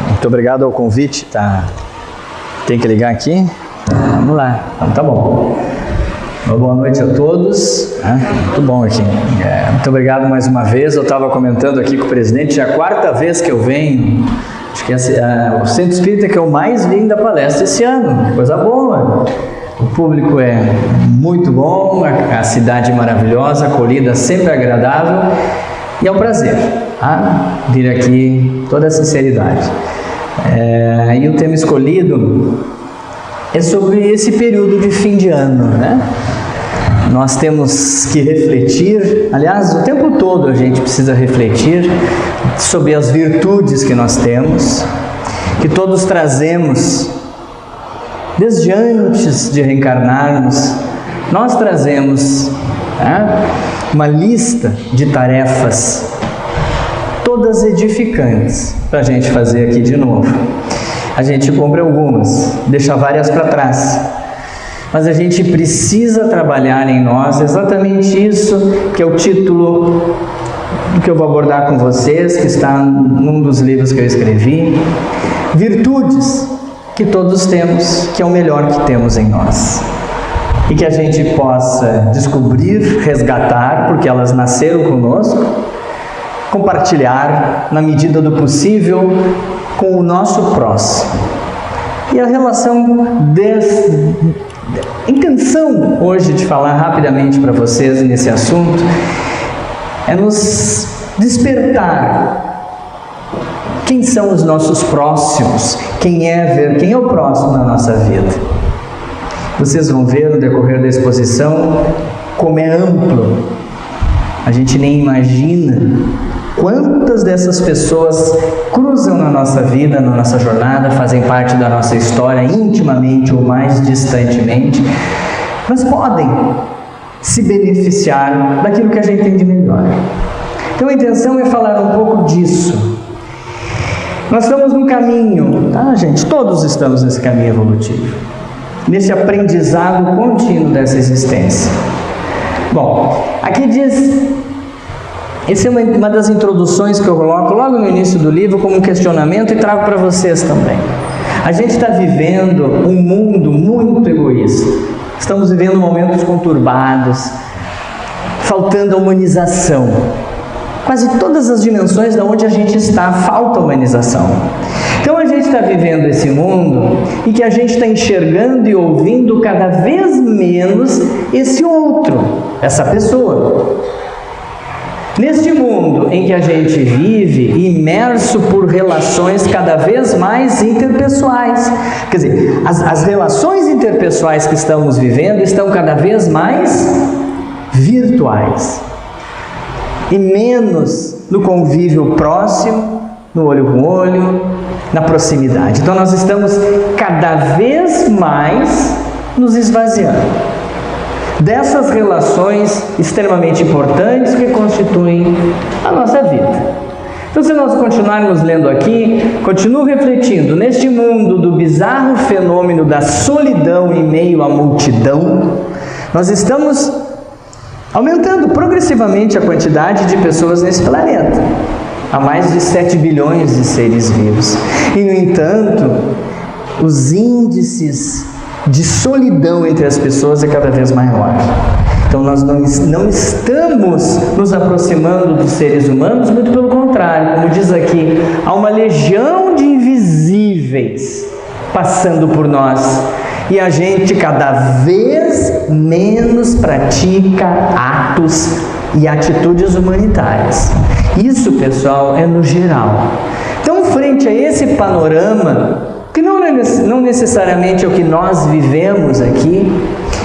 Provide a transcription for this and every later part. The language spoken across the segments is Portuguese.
Muito obrigado ao convite. Tem que ligar aqui? Vamos lá. Então tá bom. Boa noite a todos. Muito bom aqui. Muito obrigado mais uma vez. Eu estava comentando aqui com o presidente, já é a quarta vez que eu venho. Acho que o Centro Espírita que eu mais vim da palestra esse ano. Coisa boa. O público é muito bom, a cidade maravilhosa, a acolhida sempre agradável. E é um prazer vir aqui, toda a sinceridade. E o tema escolhido é sobre esse período de fim de ano, né? Nós temos que refletir, aliás, o tempo todo a gente precisa refletir sobre as virtudes que nós temos, que todos trazemos, desde antes de reencarnarmos, nós trazemos uma lista de tarefas, todas edificantes, para a gente fazer aqui de novo. A gente cumpre algumas, deixa várias para trás. Mas a gente precisa trabalhar em nós exatamente isso, que é o título do que eu vou abordar com vocês, que está num dos livros que eu escrevi. Virtudes que todos temos, que é o melhor que temos em nós. E que a gente possa descobrir, resgatar, porque elas nasceram conosco, compartilhar na medida do possível com o nosso próximo. E a relação intenção hoje de falar rapidamente para vocês nesse assunto é nos despertar. Quem são os nossos próximos? Quem é o próximo na nossa vida? Vocês vão ver no decorrer da exposição como é amplo. A gente nem imagina quantas dessas pessoas cruzam na nossa vida, na nossa jornada, fazem parte da nossa história intimamente ou mais distantemente, mas podem se beneficiar daquilo que a gente tem de melhor. Então a intenção é falar um pouco disso. Nós estamos num caminho, gente? Todos estamos nesse caminho evolutivo, nesse aprendizado contínuo dessa existência. Bom, aqui diz... Essa é uma das introduções que eu coloco logo no início do livro como um questionamento e trago para vocês também. A gente está vivendo um mundo muito egoísta. Estamos vivendo momentos conturbados, faltando a humanização. Quase todas as dimensões de onde a gente está, falta humanização. Então a gente está vivendo esse mundo e que a gente está enxergando e ouvindo cada vez menos esse outro, essa pessoa. Neste mundo em que a gente vive, imerso por relações cada vez mais interpessoais. Quer dizer, as relações interpessoais que estamos vivendo estão cada vez mais virtuais. E menos no convívio próximo, no olho com olho, na proximidade. Então nós estamos cada vez mais nos esvaziando dessas relações extremamente importantes que constituem a nossa vida. Então, se nós continuarmos lendo aqui, continuo refletindo, neste mundo do bizarro fenômeno da solidão em meio à multidão, nós estamos aumentando progressivamente a quantidade de pessoas nesse planeta. Há mais de 7 bilhões de seres vivos. E, no entanto, os índices de solidão entre as pessoas é cada vez maior. Então nós não estamos nos aproximando dos seres humanos, muito pelo contrário, como diz aqui, há uma legião de invisíveis passando por nós e a gente cada vez menos pratica atos e atitudes humanitárias. Isso, pessoal, é no geral. Então, frente a esse panorama, que não necessariamente é o que nós vivemos aqui,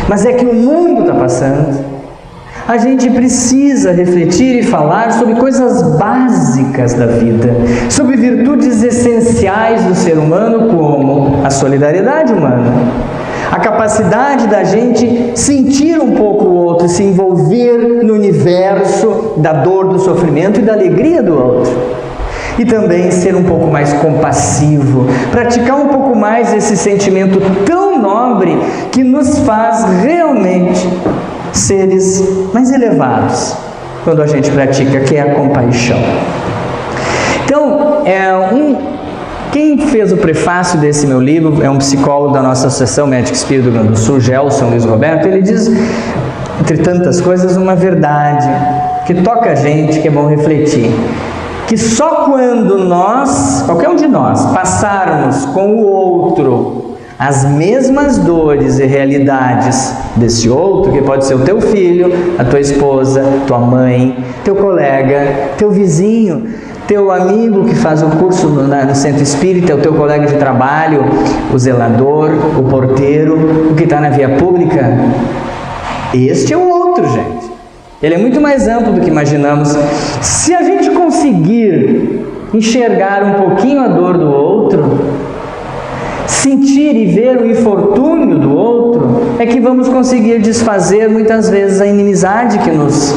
mas é que o mundo está passando, a gente precisa refletir e falar sobre coisas básicas da vida, sobre virtudes essenciais do ser humano, como a solidariedade humana, a capacidade da gente sentir um pouco o outro, se envolver no universo da dor, do sofrimento e da alegria do outro. E também ser um pouco mais compassivo, praticar um pouco mais esse sentimento tão nobre que nos faz realmente seres mais elevados quando a gente pratica, que é a compaixão. Então, Quem fez o prefácio desse meu livro é um psicólogo da nossa Associação Médico Espírita do Rio Grande do Sul, Gelson Luiz Roberto. Ele diz, entre tantas coisas, uma verdade que toca a gente, que é bom refletir. Que só quando nós, qualquer um de nós, passarmos com o outro as mesmas dores e realidades desse outro, que pode ser o teu filho, a tua esposa, tua mãe, teu colega, teu vizinho, teu amigo que faz o curso no centro espírita, o teu colega de trabalho, o zelador, o porteiro, o que está na via pública. Este é o outro, gente. Ele é muito mais amplo do que imaginamos. Se a gente conseguir enxergar um pouquinho a dor do outro, sentir e ver o infortúnio do outro, é que vamos conseguir desfazer muitas vezes a inimizade que nos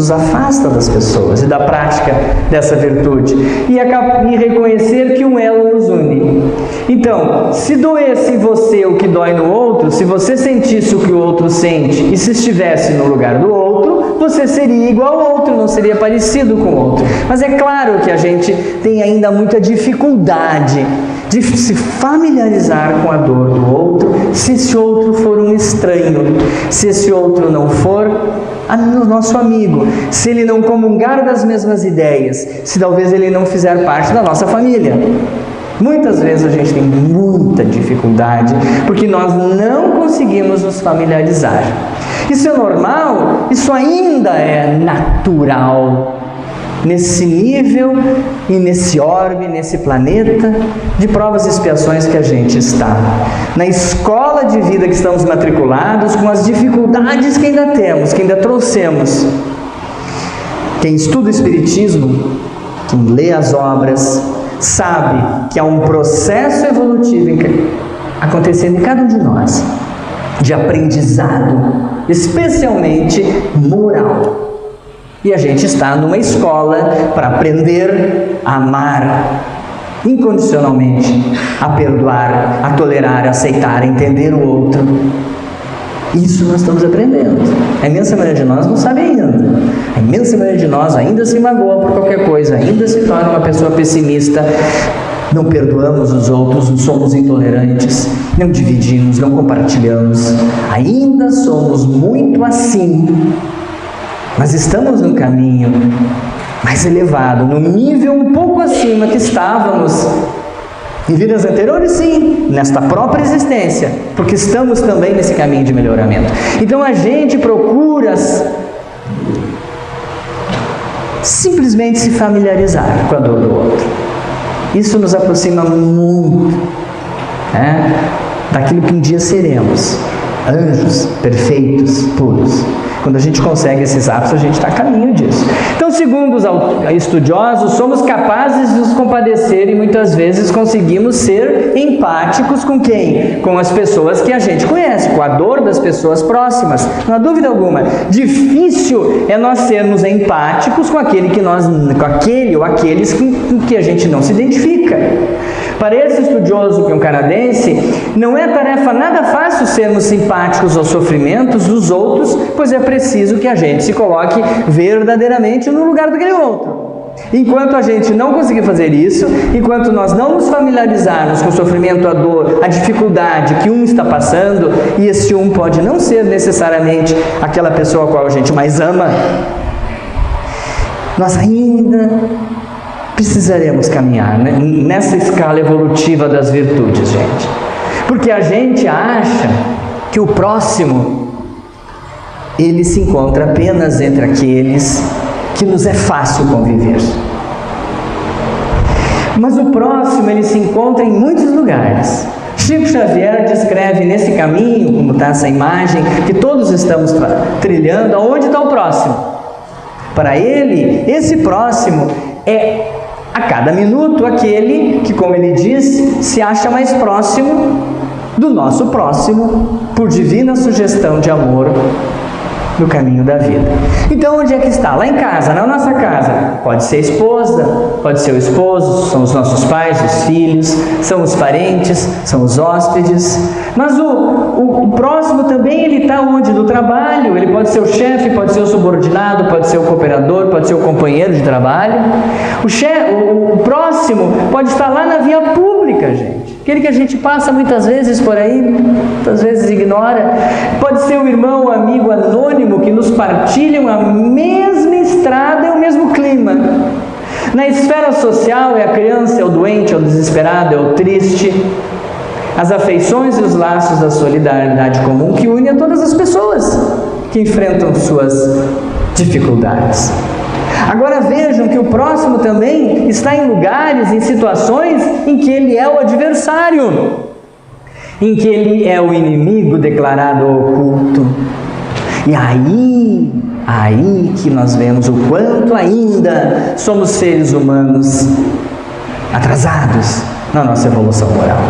afasta das pessoas e da prática dessa virtude, e reconhecer que um elo nos une. Então, se doesse em você o que dói no outro, se você sentisse o que o outro sente e se estivesse no lugar do outro, você seria igual ao outro, não seria parecido com o outro. Mas é claro que a gente tem ainda muita dificuldade de se familiarizar com a dor do outro, se esse outro for um estranho, se esse outro não for nosso amigo, se ele não comungar das mesmas ideias, se talvez ele não fizer parte da nossa família. Muitas vezes a gente tem muita dificuldade porque nós não conseguimos nos familiarizar. Isso é normal? Isso ainda é natural nesse nível e nesse orbe, nesse planeta de provas e expiações que a gente está. Na escola de vida que estamos matriculados, com as dificuldades que ainda temos, que ainda trouxemos. Quem estuda o Espiritismo, quem lê as obras, sabe que há um processo evolutivo acontecendo em cada um de nós, de aprendizado, especialmente moral. E a gente está numa escola para aprender a amar incondicionalmente, a perdoar, a tolerar, a aceitar, a entender o outro. Isso nós estamos aprendendo. A imensa maioria de nós não sabe ainda. A imensa maioria de nós ainda se magoa por qualquer coisa, ainda se torna uma pessoa pessimista. Não perdoamos os outros, não somos intolerantes, não dividimos, não compartilhamos. Ainda somos muito assim. Mas estamos num caminho mais elevado, num nível um pouco acima que estávamos em vidas anteriores, sim, nesta própria existência, porque estamos também nesse caminho de melhoramento. Então a gente procura simplesmente se familiarizar com a dor do outro. Isso nos aproxima muito, daquilo que um dia seremos, anjos perfeitos, puros. Quando a gente consegue esses atos, a gente está a caminho disso. Então, segundo os estudiosos, somos capazes de nos compadecer e muitas vezes conseguimos ser empáticos com quem? Com as pessoas que a gente conhece, com a dor das pessoas próximas. Não há dúvida alguma. Difícil é nós sermos empáticos com aquele ou aqueles com que a gente não se identifica. Para esse estudioso, que é um canadense, não é tarefa nada fácil sermos simpáticos aos sofrimentos dos outros, pois é preciso que a gente se coloque verdadeiramente no lugar daquele outro. Enquanto a gente não conseguir fazer isso, enquanto nós não nos familiarizarmos com o sofrimento, a dor, a dificuldade que um está passando, e esse um pode não ser necessariamente aquela pessoa a qual a gente mais ama, nós ainda precisaremos caminhar nessa escala evolutiva das virtudes, gente. Porque a gente acha que o próximo, ele se encontra apenas entre aqueles que nos é fácil conviver. Mas o próximo, ele se encontra em muitos lugares. Chico Xavier descreve nesse caminho, como está essa imagem, que todos estamos trilhando, aonde está o próximo. Para ele, esse próximo é, a cada minuto, aquele que, como ele diz, se acha mais próximo do nosso próximo, por divina sugestão de amor no caminho da vida. Então, onde é que está? Lá em casa, na nossa casa. Pode ser a esposa, pode ser o esposo, são os nossos pais, os filhos, são os parentes, são os hóspedes. Mas o próximo também, ele está onde? No trabalho. Ele pode ser o chefe, pode ser o subordinado, pode ser o cooperador, pode ser o companheiro de trabalho. O próximo pode estar lá na via pública, gente. Aquele que a gente passa muitas vezes por aí, muitas vezes ignora. Pode ser o irmão, o amigo anônimo que nos partilham a mesma estrada e o mesmo clima. Na esfera social é a criança, é o doente, é o desesperado, é o triste. As afeições e os laços da solidariedade comum que unem a todas as pessoas que enfrentam suas dificuldades. Agora vejam que o próximo também está em lugares, em situações em que ele é o adversário, em que ele é o inimigo declarado oculto. E aí que nós vemos o quanto ainda somos seres humanos atrasados na nossa evolução moral.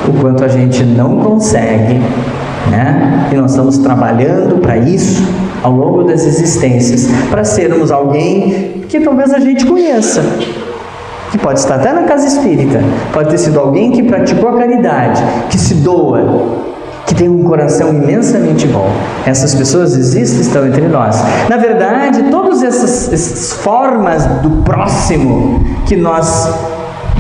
O quanto a gente não consegue, né? E nós estamos trabalhando para isso ao longo das existências, para sermos alguém que talvez a gente conheça, que pode estar até na casa espírita, pode ter sido alguém que praticou a caridade, que se doa, que tem um coração imensamente bom. Essas pessoas existem, estão entre nós. Na verdade, todas essas formas do próximo que nós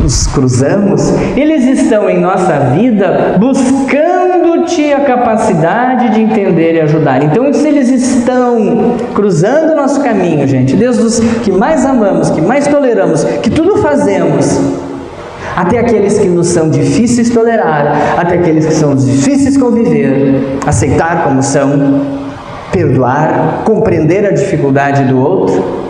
nos cruzamos, eles estão em nossa vida buscando-te a capacidade de entender e ajudar. Então, se eles estão cruzando o nosso caminho, gente, desde os que mais amamos, que mais toleramos, que tudo fazemos, até aqueles que nos são difíceis tolerar, até aqueles que são difíceis conviver, aceitar como são, perdoar, compreender a dificuldade do outro.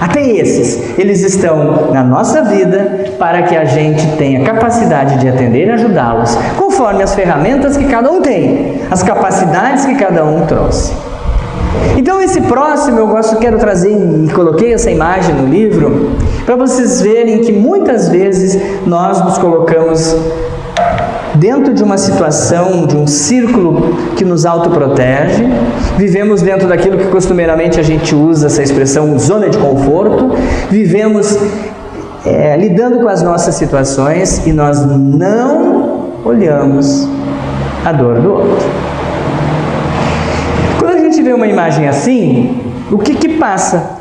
Até esses, eles estão na nossa vida para que a gente tenha capacidade de atender e ajudá-los, conforme as ferramentas que cada um tem, as capacidades que cada um trouxe. Então esse próximo quero trazer, e coloquei essa imagem no livro, para vocês verem que muitas vezes nós nos colocamos dentro de uma situação, de um círculo que nos autoprotege, vivemos dentro daquilo que costumeiramente a gente usa essa expressão, zona de conforto, vivemos lidando com as nossas situações e nós não olhamos a dor do outro. Quando a gente vê uma imagem assim, o que passa?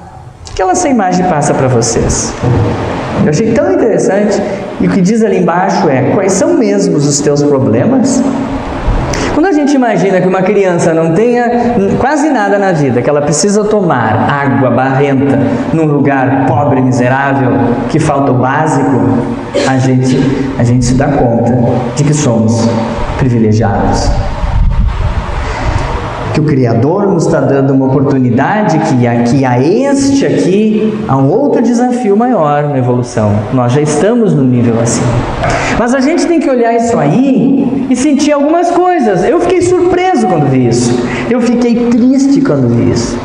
O que essa imagem passa para vocês? Eu achei tão interessante, e o que diz ali embaixo é: quais são mesmo os teus problemas? Quando a gente imagina que uma criança não tenha quase nada na vida, que ela precisa tomar água barrenta num lugar pobre, miserável, que falta o básico, a gente se dá conta de que somos privilegiados. Que o Criador nos está dando uma oportunidade, que a este aqui há um outro desafio maior na evolução. Nós já estamos no nível assim. Mas a gente tem que olhar isso aí e sentir algumas coisas. Eu fiquei surpreso quando vi isso. Eu fiquei triste quando vi isso.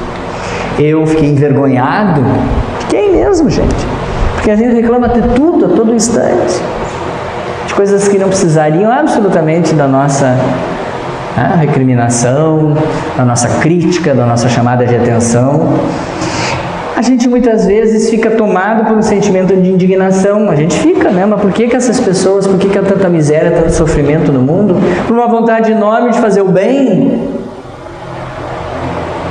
Eu fiquei envergonhado. Fiquei mesmo, gente. Porque a gente reclama de tudo, a todo instante. De coisas que não precisariam absolutamente da nossa recriminação, da nossa crítica, da nossa chamada de atenção. A gente muitas vezes fica tomado por um sentimento de indignação. A gente fica, né? Mas por que essas pessoas, por que há tanta miséria, tanto sofrimento no mundo? Por uma vontade enorme de fazer o bem.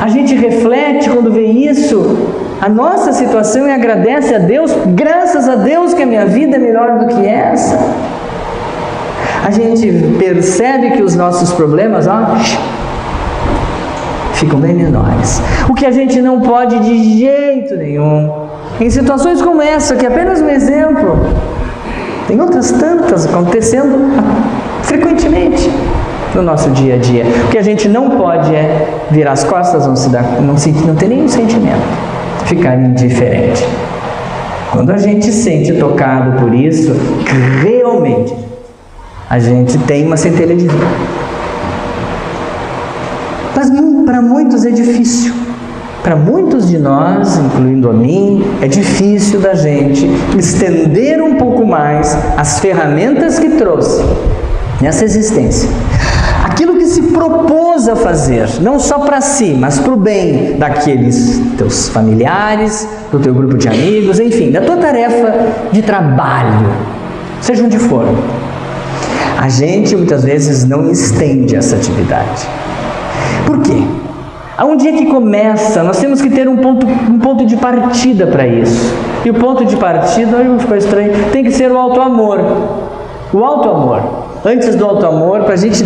A gente reflete quando vê isso, a nossa situação, e agradece a Deus, graças a Deus que a minha vida é melhor do que essa. A gente percebe que os nossos problemas, ficam bem menores. O que a gente não pode de jeito nenhum, em situações como essa, que é apenas um exemplo, tem outras tantas acontecendo frequentemente no nosso dia a dia. O que a gente não pode é virar as costas, não ter nenhum sentimento, ficar indiferente. Quando a gente se sente tocado por isso, realmente a gente tem uma centelha de vida. Mas para muitos é difícil. Para muitos de nós, incluindo a mim, é difícil da gente estender um pouco mais as ferramentas que trouxe nessa existência. Aquilo que se propôs a fazer, não só para si, mas para o bem daqueles teus familiares, do teu grupo de amigos, enfim, da tua tarefa de trabalho, seja onde for. A gente muitas vezes não estende essa atividade. Por quê? Há um dia que começa, nós temos que ter um ponto de partida para isso. E o ponto de partida, olha, ficou estranho, tem que ser o auto-amor. O auto-amor. Antes do auto-amor, para a gente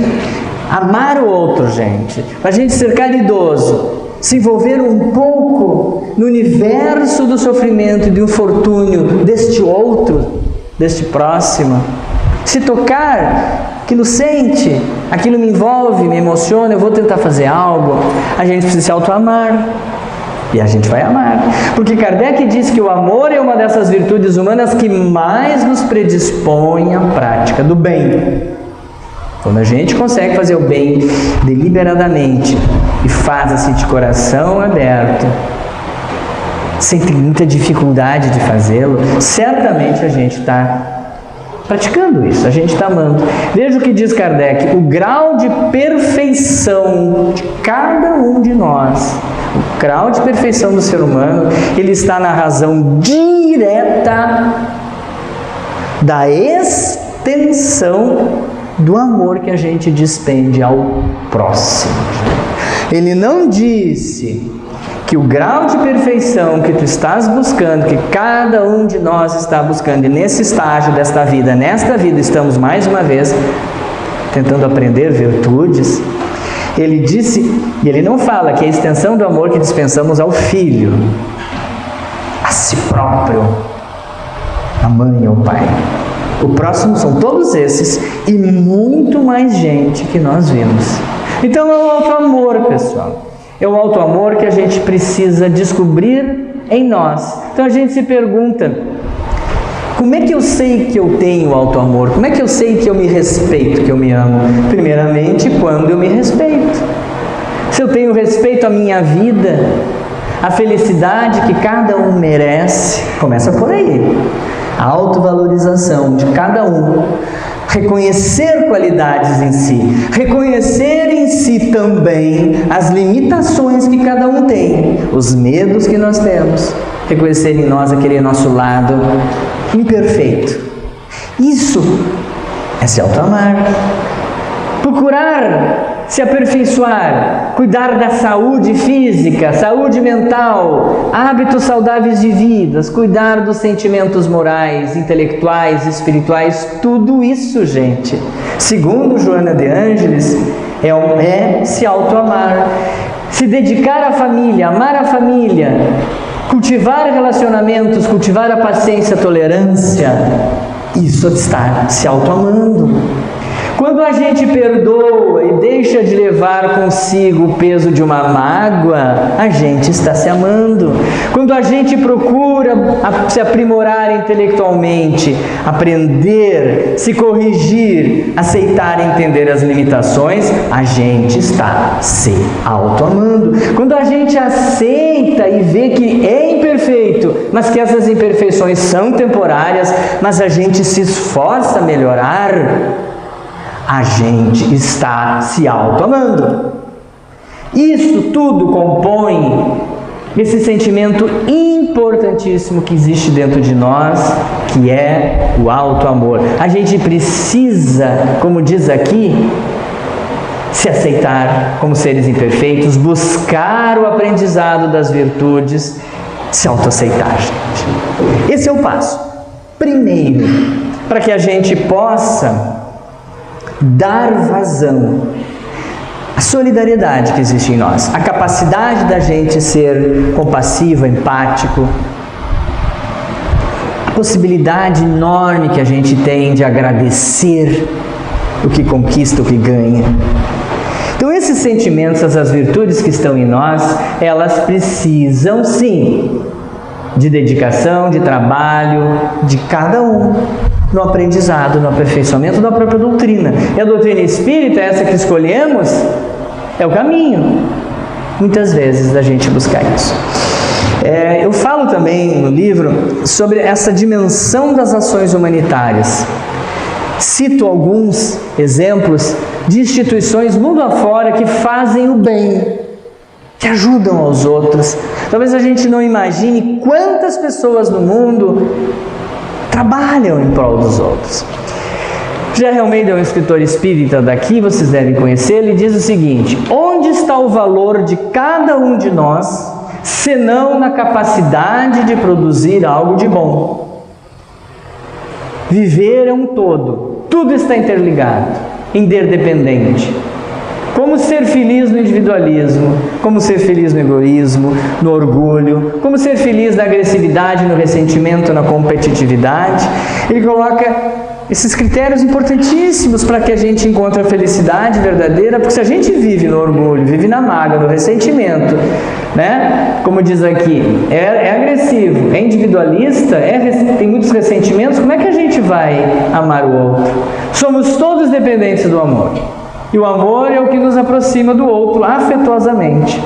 amar o outro, gente, para a gente ser caridoso, se envolver um pouco no universo do sofrimento e do infortúnio deste outro, deste próximo, se tocar, aquilo sente, aquilo me envolve, me emociona, eu vou tentar fazer algo, a gente precisa se auto-amar. E a gente vai amar. Porque Kardec diz que o amor é uma dessas virtudes humanas que mais nos predispõe à prática do bem. Quando a gente consegue fazer o bem deliberadamente e faz assim de coração aberto, sem ter muita dificuldade de fazê-lo, certamente a gente está praticando isso, a gente está amando. Veja o que diz Kardec: o grau de perfeição de cada um de nós, o grau de perfeição do ser humano, ele está na razão direta da extensão do amor que a gente despende ao próximo. Ele não disse que o grau de perfeição que tu estás buscando, que cada um de nós está buscando, e nesse estágio desta vida, nesta vida estamos mais uma vez tentando aprender virtudes. Ele disse, e ele não fala que é a extensão do amor que dispensamos ao filho, a si próprio, a mãe ou pai. O próximo são todos esses e muito mais gente que nós vimos. Então é o auto-amor, pessoal. É o auto-amor que a gente precisa descobrir em nós. Então a gente se pergunta, como é que eu sei que eu tenho auto-amor? Como é que eu sei que eu me respeito, que eu me amo? Primeiramente, quando eu me respeito. Se eu tenho respeito à minha vida, à felicidade que cada um merece, começa por aí. A autovalorização de cada um. Reconhecer qualidades em si, reconhecer em si também as limitações que cada um tem, os medos que nós temos, reconhecer em nós aquele nosso lado imperfeito. Isso é se auto-amar. Procurar se aperfeiçoar, cuidar da saúde física, saúde mental, hábitos saudáveis de vida, cuidar dos sentimentos morais, intelectuais, espirituais, tudo isso, gente, segundo Joana de Ângeles, é se auto-amar, se dedicar à família, amar a família, cultivar relacionamentos, cultivar a paciência, a tolerância, isso está se auto-amando. Quando a gente perdoa e deixa de levar consigo o peso de uma mágoa, a gente está se amando. Quando a gente procura se aprimorar intelectualmente, aprender, se corrigir, aceitar e entender as limitações, a gente está se auto-amando. Quando a gente aceita e vê que é imperfeito, mas que essas imperfeições são temporárias, mas a gente se esforça a melhorar, a gente está se auto-amando. Isso tudo compõe esse sentimento importantíssimo que existe dentro de nós, que é o auto-amor. A gente precisa, como diz aqui, se aceitar como seres imperfeitos, buscar o aprendizado das virtudes, se auto-aceitar, gente. Esse é o passo. Primeiro, para que a gente possa dar vazão à solidariedade que existe em nós, a capacidade da gente ser compassivo, empático, a possibilidade enorme que a gente tem de agradecer o que conquista, o que ganha. Então esses sentimentos, essas virtudes que estão em nós, elas precisam sim de dedicação, de trabalho de cada um, no aprendizado, no aperfeiçoamento da própria doutrina. E a doutrina espírita, essa que escolhemos, é o caminho, muitas vezes, da gente buscar isso. Eu falo também no livro sobre essa dimensão das ações humanitárias. Cito alguns exemplos de instituições mundo afora que fazem o bem, que ajudam aos outros. Talvez a gente não imagine quantas pessoas no mundo trabalham em prol dos outros. Gerry Almeida é um escritor espírita daqui, vocês devem conhecer. Ele diz o seguinte: onde está o valor de cada um de nós, senão na capacidade de produzir algo de bom? Viver é um todo, tudo está interligado, interdependente. Como ser feliz no individualismo, como ser feliz no egoísmo, no orgulho, como ser feliz na agressividade, no ressentimento, na competitividade. Ele coloca esses critérios importantíssimos para que a gente encontre a felicidade verdadeira, porque se a gente vive no orgulho, vive na mágoa, no ressentimento, né? Como diz aqui, é agressivo, é individualista, tem muitos ressentimentos, como é que a gente vai amar o outro? Somos todos dependentes do amor. E o amor é o que nos aproxima do outro afetuosamente.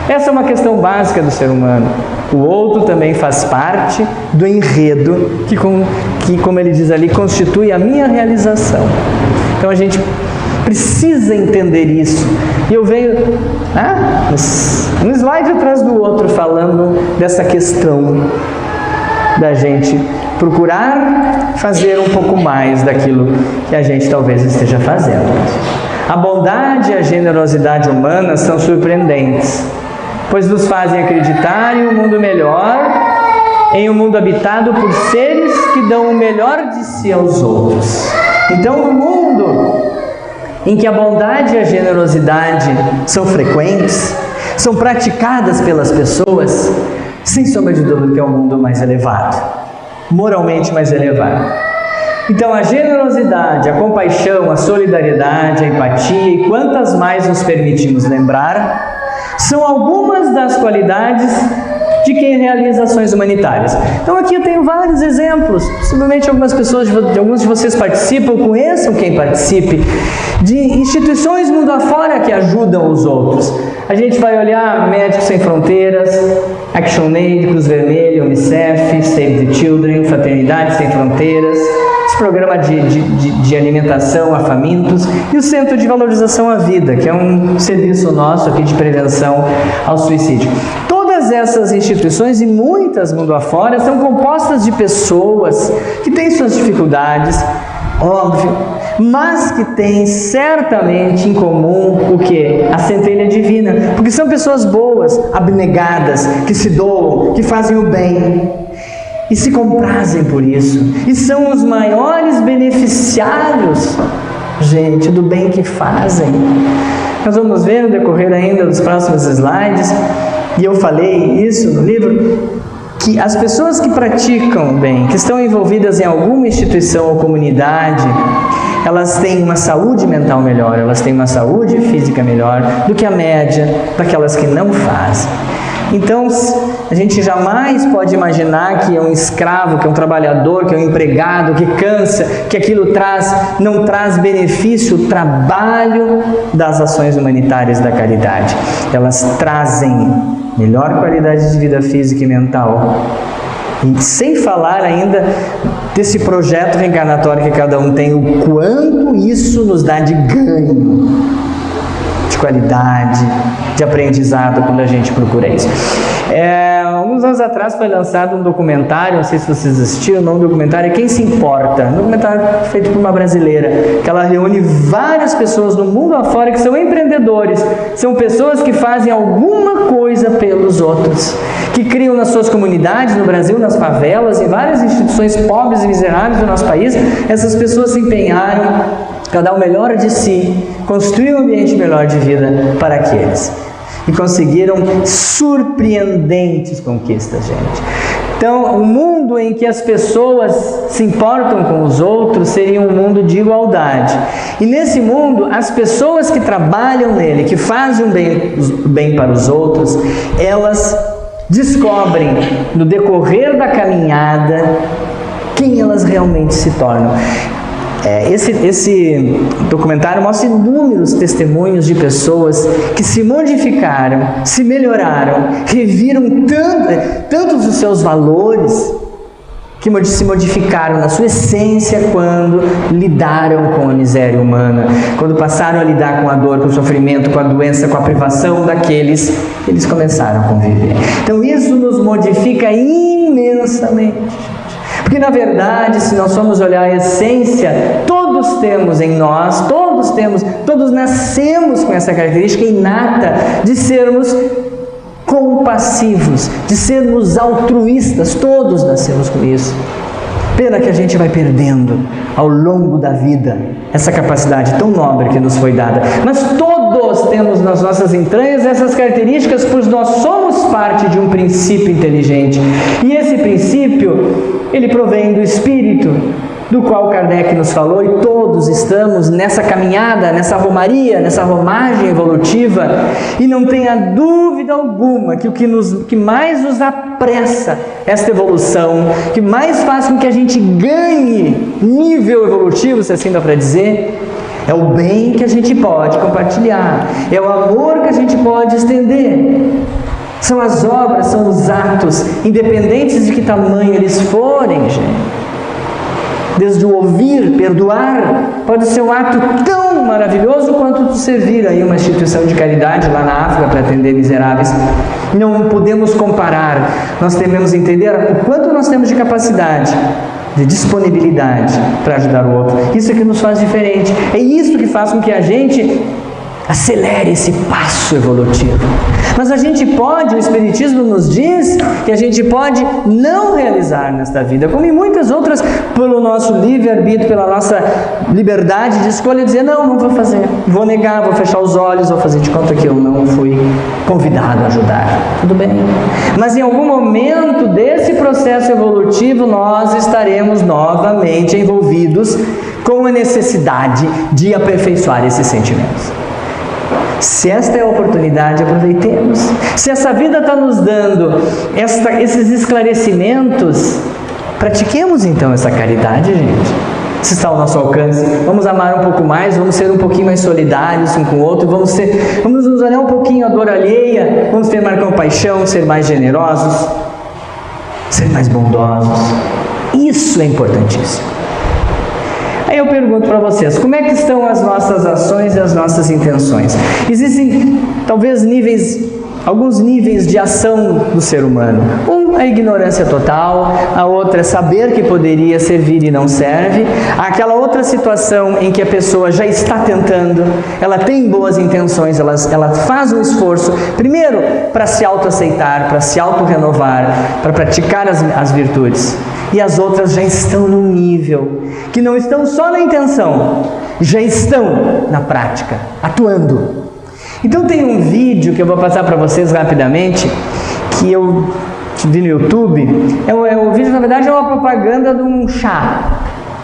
Essa é uma questão básica do ser humano. O outro também faz parte do enredo que, como ele diz ali, constitui a minha realização. Então a gente precisa entender isso. E eu venho um slide atrás do outro falando dessa questão da gente procurar fazer um pouco mais daquilo que a gente talvez esteja fazendo. A bondade e a generosidade humana são surpreendentes, pois nos fazem acreditar em um mundo melhor, em um mundo habitado por seres que dão o melhor de si aos outros. Então, no mundo em que a bondade e a generosidade são frequentes, são praticadas pelas pessoas, sem sombra de dúvida que é um mundo mais elevado, moralmente mais elevado. Então, a generosidade, a compaixão, a solidariedade, a empatia e quantas mais nos permitimos lembrar, são algumas das qualidades de quem realiza ações humanitárias. Então aqui eu tenho vários exemplos, possivelmente algumas pessoas, alguns de vocês participam, conheçam quem participe, de instituições mundo afora que ajudam os outros. A gente vai olhar Médicos Sem Fronteiras, ActionAid, Cruz Vermelha, Unicef, Save the Children, Fraternidade Sem Fronteiras, esse programa de alimentação a famintos e o Centro de Valorização à Vida, que é um serviço nosso aqui de prevenção ao suicídio. Todas essas instituições e muitas mundo afora são compostas de pessoas que têm suas dificuldades, óbvio, mas que têm certamente em comum o quê? A centelha divina, porque são pessoas boas, abnegadas, que se doam, que fazem o bem e se comprazem por isso, e são os maiores beneficiários, gente, do bem que fazem. Nós vamos ver no decorrer ainda dos próximos slides, e eu falei isso no livro, que as pessoas que praticam bem, que estão envolvidas em alguma instituição ou comunidade, elas têm uma saúde mental melhor, elas têm uma saúde física melhor do que a média daquelas que não fazem. Então, a gente jamais pode imaginar que é um escravo, que é um trabalhador, que é um empregado, que cansa, que aquilo não traz benefício. O trabalho das ações humanitárias da caridade, elas trazem melhor qualidade de vida física e mental. E sem falar ainda desse projeto reencarnatório que cada um tem, o quanto isso nos dá de ganho, de qualidade, de aprendizado quando a gente procura isso. Alguns anos atrás foi lançado um documentário, não sei se vocês assistiram, o nome do documentário é Quem Se Importa, um documentário feito por uma brasileira, que ela reúne várias pessoas no mundo afora que são empreendedores, são pessoas que fazem alguma coisa pelos outros, que criam nas suas comunidades, no Brasil, nas favelas, em várias instituições pobres e miseráveis do nosso país. Essas pessoas se empenharam para dar o melhor de si, construir um ambiente melhor de vida para aqueles. E conseguiram surpreendentes conquistas, gente. Então, um mundo em que as pessoas se importam com os outros seria um mundo de igualdade. E nesse mundo, as pessoas que trabalham nele, que fazem o bem para os outros, elas descobrem, no decorrer da caminhada, quem elas realmente se tornam. Esse documentário mostra inúmeros testemunhos de pessoas que se modificaram, se melhoraram, reviram tantos dos seus valores que se modificaram na sua essência quando lidaram com a miséria humana, quando passaram a lidar com a dor, com o sofrimento, com a doença, com a privação daqueles que eles começaram a conviver. Então isso nos modifica imensamente. Porque na verdade, se nós formos olhar a essência, todos temos em nós, todos nascemos com essa característica inata de sermos compassivos, de sermos altruístas, todos nascemos com isso. Pena que a gente vai perdendo ao longo da vida essa capacidade tão nobre que nos foi dada. Mas todos temos nas nossas entranhas essas características, pois nós somos parte de um princípio inteligente. E esse princípio, ele provém do Espírito, do qual Kardec nos falou, e todos estamos nessa caminhada, nessa romaria, nessa romagem evolutiva, e não tenha dúvida alguma que o que mais nos apressa esta evolução, que mais faz com que a gente ganhe nível evolutivo, se assim dá para dizer, é o bem que a gente pode compartilhar, é o amor que a gente pode estender. São as obras, são os atos, independentes de que tamanho eles forem, gente. Desde o ouvir, perdoar, pode ser um ato tão maravilhoso quanto tu servir aí uma instituição de caridade lá na África para atender miseráveis. Não podemos comparar, nós devemos entender o quanto nós temos de capacidade, de disponibilidade para ajudar o outro. Isso é que nos faz diferente, é isso que faz com que a gente acelere esse passo evolutivo. Mas a gente pode, o Espiritismo nos diz que a gente pode não realizar nesta vida, como em muitas outras, pelo nosso livre-arbítrio, pela nossa liberdade de escolha, dizer, não vou fazer, vou negar, vou fechar os olhos, vou fazer de conta que eu não fui convidado a ajudar. Tudo bem. Mas em algum momento desse processo evolutivo, nós estaremos novamente envolvidos com a necessidade de aperfeiçoar esses sentimentos. Se esta é a oportunidade, aproveitemos. Se essa vida está nos dando esses esclarecimentos, pratiquemos então essa caridade, gente. Se está ao nosso alcance, vamos amar um pouco mais, vamos ser um pouquinho mais solidários um com o outro, vamos nos olhar um pouquinho a dor alheia, vamos ter mais compaixão, ser mais generosos, ser mais bondosos. Isso é importantíssimo. Aí eu pergunto para vocês, como é que estão as nossas ações e as nossas intenções? Existem, talvez, alguns níveis de ação do ser humano. A ignorância total, a outra é saber que poderia servir e não serve, aquela outra situação em que a pessoa já está tentando, ela tem boas intenções, ela faz um esforço, primeiro para se autoaceitar, para se auto-renovar, para praticar as virtudes. E as outras já estão num nível que não estão só na intenção, já estão na prática, atuando. Então tem um vídeo que eu vou passar para vocês rapidamente, que eu vi no YouTube. O vídeo, na verdade, é uma propaganda de um chá.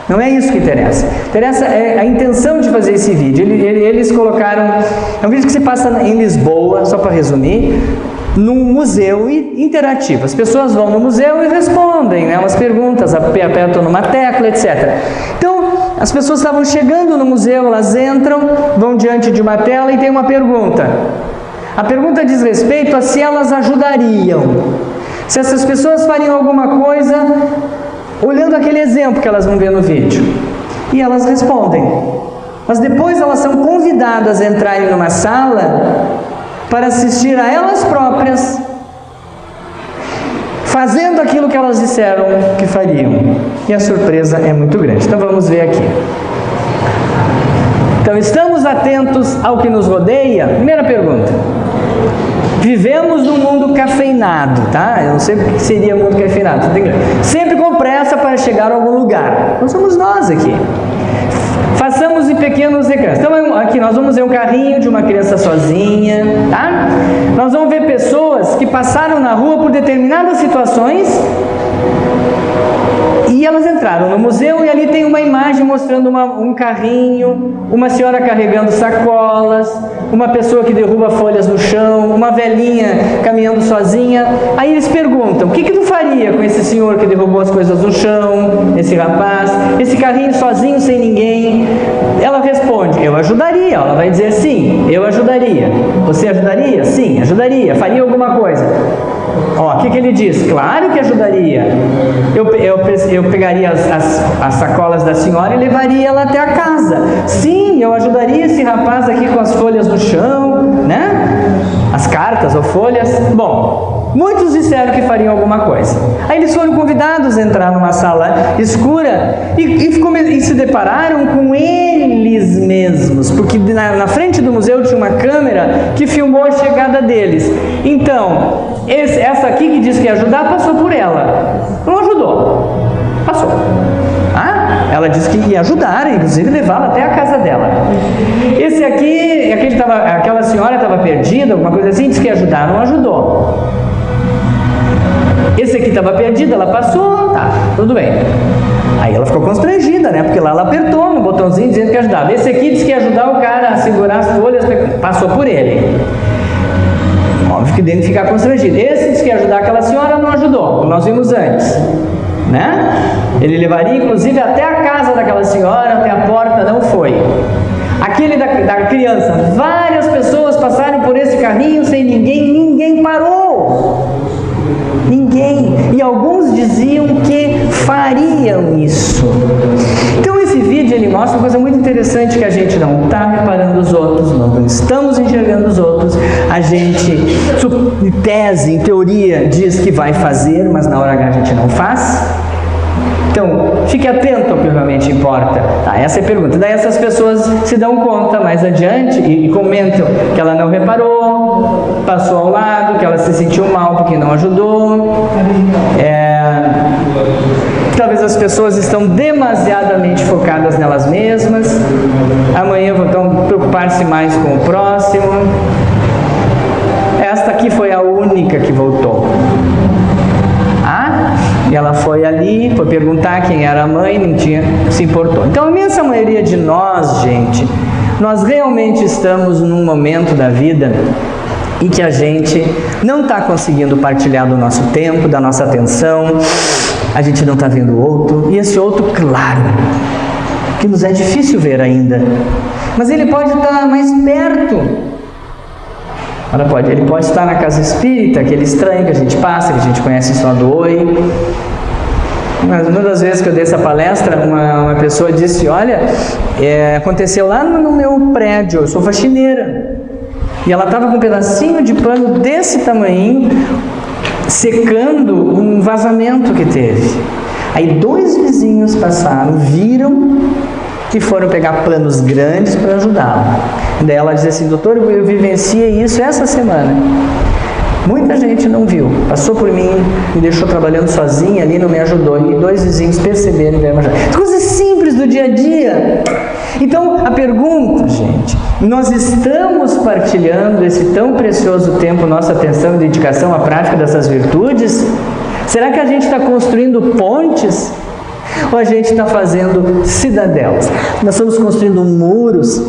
Não é isso que interessa. Interessa é a intenção de fazer esse vídeo. Eles colocaram... É um vídeo que se passa em Lisboa, só para resumir, num museu interativo. As pessoas vão no museu e respondem, né, umas perguntas, apertam numa tecla, etc. Então, as pessoas estavam chegando no museu, elas entram, vão diante de uma tela e tem uma pergunta. A pergunta diz respeito a se elas ajudariam. Se essas pessoas fariam alguma coisa olhando aquele exemplo que elas vão ver no vídeo. E elas respondem. Mas depois elas são convidadas a entrarem numa sala para assistir a elas próprias fazendo aquilo que elas disseram que fariam. E a surpresa é muito grande. Então vamos ver aqui. Então, estamos atentos ao que nos rodeia? Primeira pergunta. Vivemos num mundo cafeinado, tá? Eu não sei o que seria mundo cafeinado. Sempre com pressa para chegar a algum lugar. Não somos nós aqui. Façamos em pequenos ecrãs. Então, aqui nós vamos ver um carrinho de uma criança sozinha, tá? Nós vamos ver pessoas que passaram na rua por determinadas situações e elas entraram no museu e ali tem uma imagem mostrando um carrinho, uma senhora carregando sacolas, uma pessoa que derruba folhas no chão, uma velhinha caminhando sozinha. Aí eles perguntam, o que tu faria com esse senhor que derrubou as coisas no chão, esse rapaz, esse carrinho sozinho, sem ninguém? Ela responde, eu ajudaria. Ela vai dizer, sim, eu ajudaria. Você ajudaria? Sim, ajudaria. Faria alguma coisa? Ó, o que ele diz? Claro que ajudaria. Eu pegaria as sacolas da senhora e levaria ela até a casa. Sim, eu ajudaria esse rapaz aqui com as folhas no chão, né? As cartas ou folhas. Bom, muitos disseram que fariam alguma coisa. Aí eles foram convidados a entrar numa sala escura e se depararam com eles mesmos, porque na frente do museu tinha uma câmera que filmou a chegada deles. Então, essa aqui que disse que ia ajudar, passou por ela. Não ajudou. Passou. Ela disse que ia ajudar, inclusive levá-la até a casa dela. Esse aqui, aquela senhora estava perdida, alguma coisa assim, disse que ia ajudar, não ajudou. Esse aqui estava perdido, ela passou, tá, tudo bem. Aí ela ficou constrangida, né? Porque lá ela apertou no botãozinho dizendo que ia ajudar. Esse aqui disse que ia ajudar o cara a segurar as folhas, passou por ele. Óbvio que deve ficar constrangido. Esse disse que ia ajudar aquela senhora, não ajudou, como nós vimos antes, né? Ele levaria inclusive até a casa daquela senhora, até a porta, não foi. Aquele da criança, várias pessoas passaram por esse carrinho sem ninguém parou. Ninguém. E alguns diziam que fariam isso. Então esse vídeo ele mostra uma coisa muito interessante, que a gente não está reparando os outros, não estamos enxergando os outros. A gente, em tese, em teoria, diz que vai fazer, mas na hora H a gente não faz. Então, fique atento ao que realmente importa. Tá, essa é a pergunta. Daí essas pessoas se dão conta mais adiante e comentam que ela não reparou, passou ao lado, que ela se sentiu mal porque não ajudou. Talvez as pessoas estão demasiadamente focadas nelas mesmas. Amanhã vão preocupar-se mais com o próximo. Esta aqui foi a única que voltou. E ela foi ali, foi perguntar quem era a mãe, não se importou. Então a imensa maioria de nós, gente, nós realmente estamos num momento da vida em que a gente não está conseguindo partilhar do nosso tempo, da nossa atenção, a gente não está vendo o outro, e esse outro, claro, que nos é difícil ver ainda, mas ele pode estar mais perto. Ele pode estar na casa espírita, aquele estranho que a gente passa, que a gente conhece só do oi. Mas uma das vezes que eu dei essa palestra, uma pessoa disse, olha, aconteceu lá no meu prédio, eu sou faxineira. E ela estava com um pedacinho de pano desse tamanho, secando um vazamento que teve. Aí 2 vizinhos passaram, viram e foram pegar panos grandes para ajudá-la. Daí ela diz assim, doutor, eu vivenciei isso essa semana. Muita gente não viu, passou por mim, me deixou trabalhando sozinha ali, não me ajudou. E 2 vizinhos perceberam e vieram ajudar. Coisas simples do dia a dia. Então, a pergunta, gente, nós estamos partilhando esse tão precioso tempo, nossa atenção e dedicação à prática dessas virtudes? Será que a gente está construindo pontes? Ou a gente está fazendo cidadelas? Nós estamos construindo muros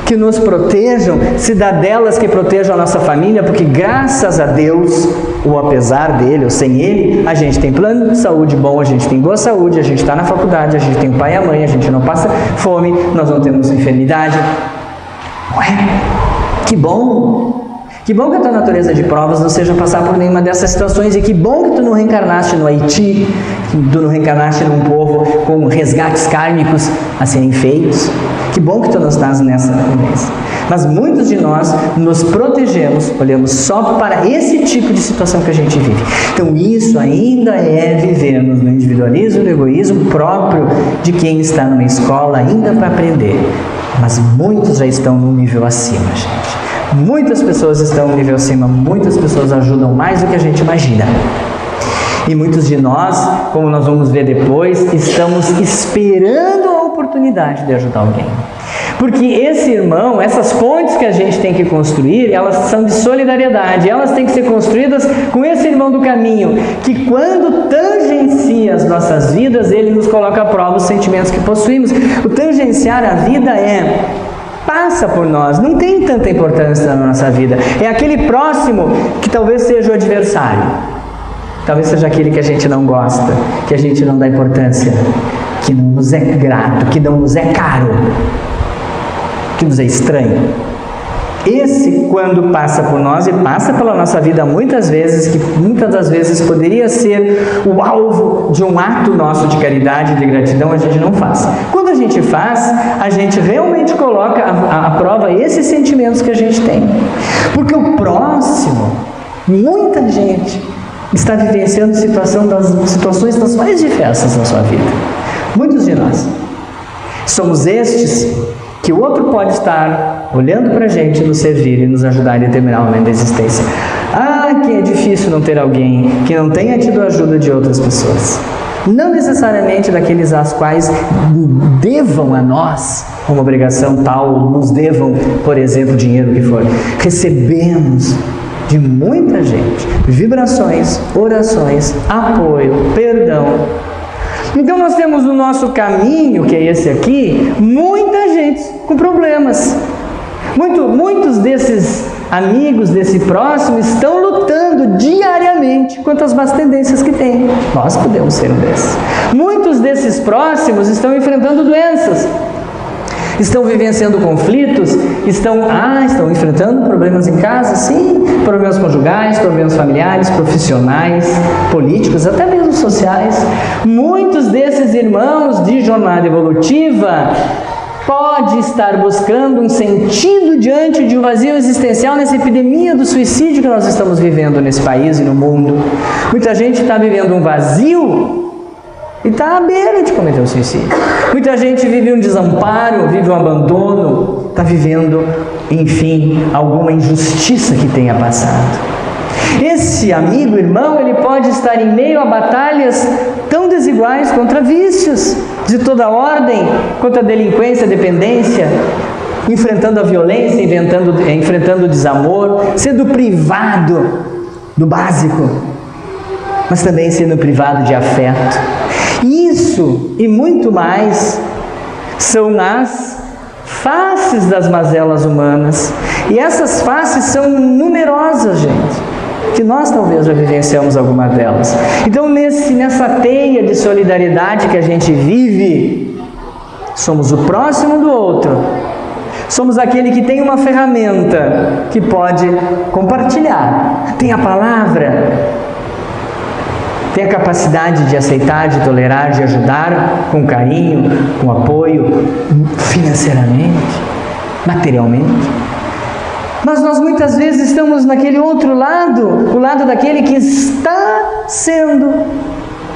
que nos protejam, cidadelas que protejam a nossa família, porque graças a Deus, ou apesar dele, ou sem ele, a gente tem plano de saúde bom, a gente tem boa saúde, a gente está na faculdade, a gente tem o pai e a mãe, a gente não passa fome, nós não temos enfermidade. Ué, que bom! Que bom que a tua natureza de provas não seja passar por nenhuma dessas situações, e que bom que tu não reencarnaste no Haiti, que tu não reencarnaste num povo com resgates kármicos a serem feitos. Que bom que tu não estás nessa vez. Mas muitos de nós nos protegemos, olhamos só para esse tipo de situação que a gente vive. Então isso ainda é vivermos no individualismo, no egoísmo próprio de quem está numa escola ainda para aprender. Mas muitos já estão num nível acima, gente. Muitas pessoas estão no nível acima, muitas pessoas ajudam mais do que a gente imagina. E muitos de nós, como nós vamos ver depois, estamos esperando a oportunidade de ajudar alguém. Porque esse irmão, essas pontes que a gente tem que construir, elas são de solidariedade, elas têm que ser construídas com esse irmão do caminho, que quando tangencia as nossas vidas, ele nos coloca à prova os sentimentos que possuímos. O tangenciar a vida passa por nós, não tem tanta importância na nossa vida. É aquele próximo que talvez seja o adversário, talvez seja aquele que a gente não gosta, que a gente não dá importância, que não nos é grato, que não nos é caro, que nos é estranho. Esse, quando passa por nós e passa pela nossa vida muitas das vezes poderia ser o alvo de um ato nosso de caridade, de gratidão, a gente não faz. Quando a gente faz, a gente realmente coloca à prova esses sentimentos que a gente tem. Porque o próximo, muita gente está vivenciando situações das mais diversas na sua vida. Muitos de nós somos estes que o outro pode estar olhando para a gente, nos servir e nos ajudar em determinado momento da existência. Ah, que é difícil não ter alguém que não tenha tido a ajuda de outras pessoas. Não necessariamente daqueles às quais devam a nós uma obrigação tal, ou nos devam, por exemplo, dinheiro que for. Recebemos de muita gente vibrações, orações, apoio, perdão. Então nós temos no nosso caminho, que é esse aqui, muita gente com problemas. Muitos desses amigos, desse próximo, estão lutando diariamente contra as más tendências que têm. Nós podemos ser um desses. Muitos desses próximos estão enfrentando doenças, estão vivenciando conflitos, estão enfrentando problemas em casa, sim, problemas conjugais, problemas familiares, profissionais, políticos, até mesmo sociais. Muitos desses irmãos de jornada evolutiva pode estar buscando um sentido diante de um vazio existencial nessa epidemia do suicídio que nós estamos vivendo nesse país e no mundo. Muita gente está vivendo um vazio e está à beira de cometer um suicídio. Muita gente vive um desamparo, vive um abandono, está vivendo, enfim, alguma injustiça que tenha passado. Esse amigo, irmão, ele pode estar em meio a batalhas tão desiguais contra vícios de toda ordem, contra a delinquência, a dependência, enfrentando a violência, enfrentando o desamor, sendo privado do básico, mas também sendo privado de afeto. Isso e muito mais são as faces das mazelas humanas. E essas faces são numerosas, gente, que nós talvez já vivenciamos alguma delas. Então, nessa teia de solidariedade que a gente vive, somos o próximo do outro. Somos aquele que tem uma ferramenta que pode compartilhar. Tem a palavra, tem a capacidade de aceitar, de tolerar, de ajudar com carinho, com apoio, financeiramente, materialmente. Mas nós muitas vezes estamos naquele outro lado, o lado daquele que está sendo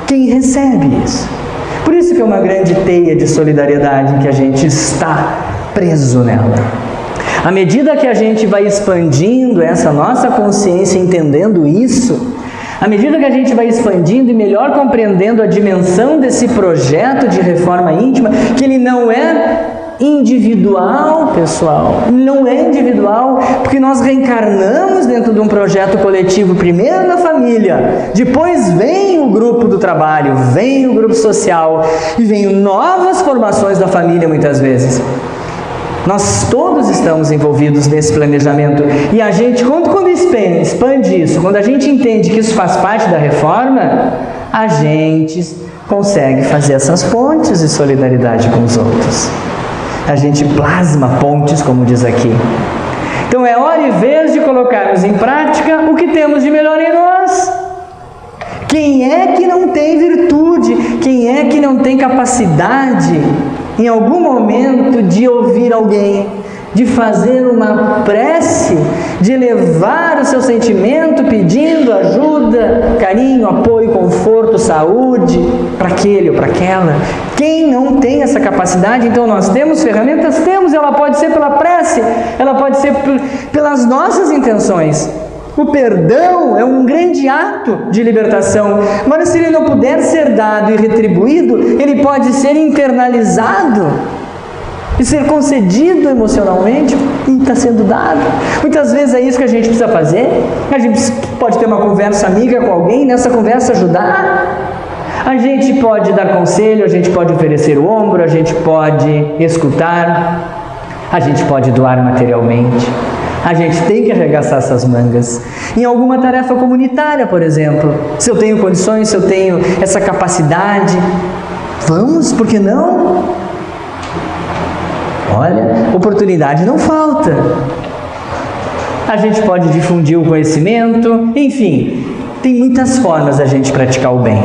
quem recebe isso. Por isso que é uma grande teia de solidariedade que a gente está preso nela. À medida que a gente vai expandindo essa nossa consciência, entendendo isso, à medida que a gente vai expandindo e melhor compreendendo a dimensão desse projeto de reforma íntima, que ele não é individual, pessoal, não é individual, porque nós reencarnamos dentro de um projeto coletivo, primeiro na família, depois vem o grupo do trabalho, vem o grupo social e vem novas formações da família muitas vezes. Nós todos estamos envolvidos nesse planejamento e a gente, quando expande isso, quando a gente entende que isso faz parte da reforma, a gente consegue fazer essas pontes de solidariedade com os outros. A gente plasma pontes, como diz aqui. Então é hora e vez de colocarmos em prática o que temos de melhor em nós. Quem é que não tem virtude? Quem é que não tem capacidade, em algum momento, de ouvir alguém, de fazer uma prece, de elevar o seu sentimento pedindo ajuda, carinho, apoio, conforto, saúde para aquele ou para aquela? Quem não tem essa capacidade? Então nós temos ferramentas? Temos. Ela pode ser pela prece, ela pode ser pelas nossas intenções. O perdão é um grande ato de libertação, mas se ele não puder ser dado e retribuído, ele pode ser internalizado e ser concedido emocionalmente, e está sendo dado. Muitas vezes é isso que a gente precisa fazer. A gente pode ter uma conversa amiga com alguém, nessa conversa ajudar. A gente pode dar conselho, a gente pode oferecer o ombro, a gente pode escutar, a gente pode doar materialmente. A gente tem que arregaçar essas mangas. Em alguma tarefa comunitária, por exemplo, se eu tenho condições, se eu tenho essa capacidade, vamos, por que não? Olha, oportunidade não falta. a gente pode difundir o conhecimento, enfim, tem muitas formas da gente praticar o bem.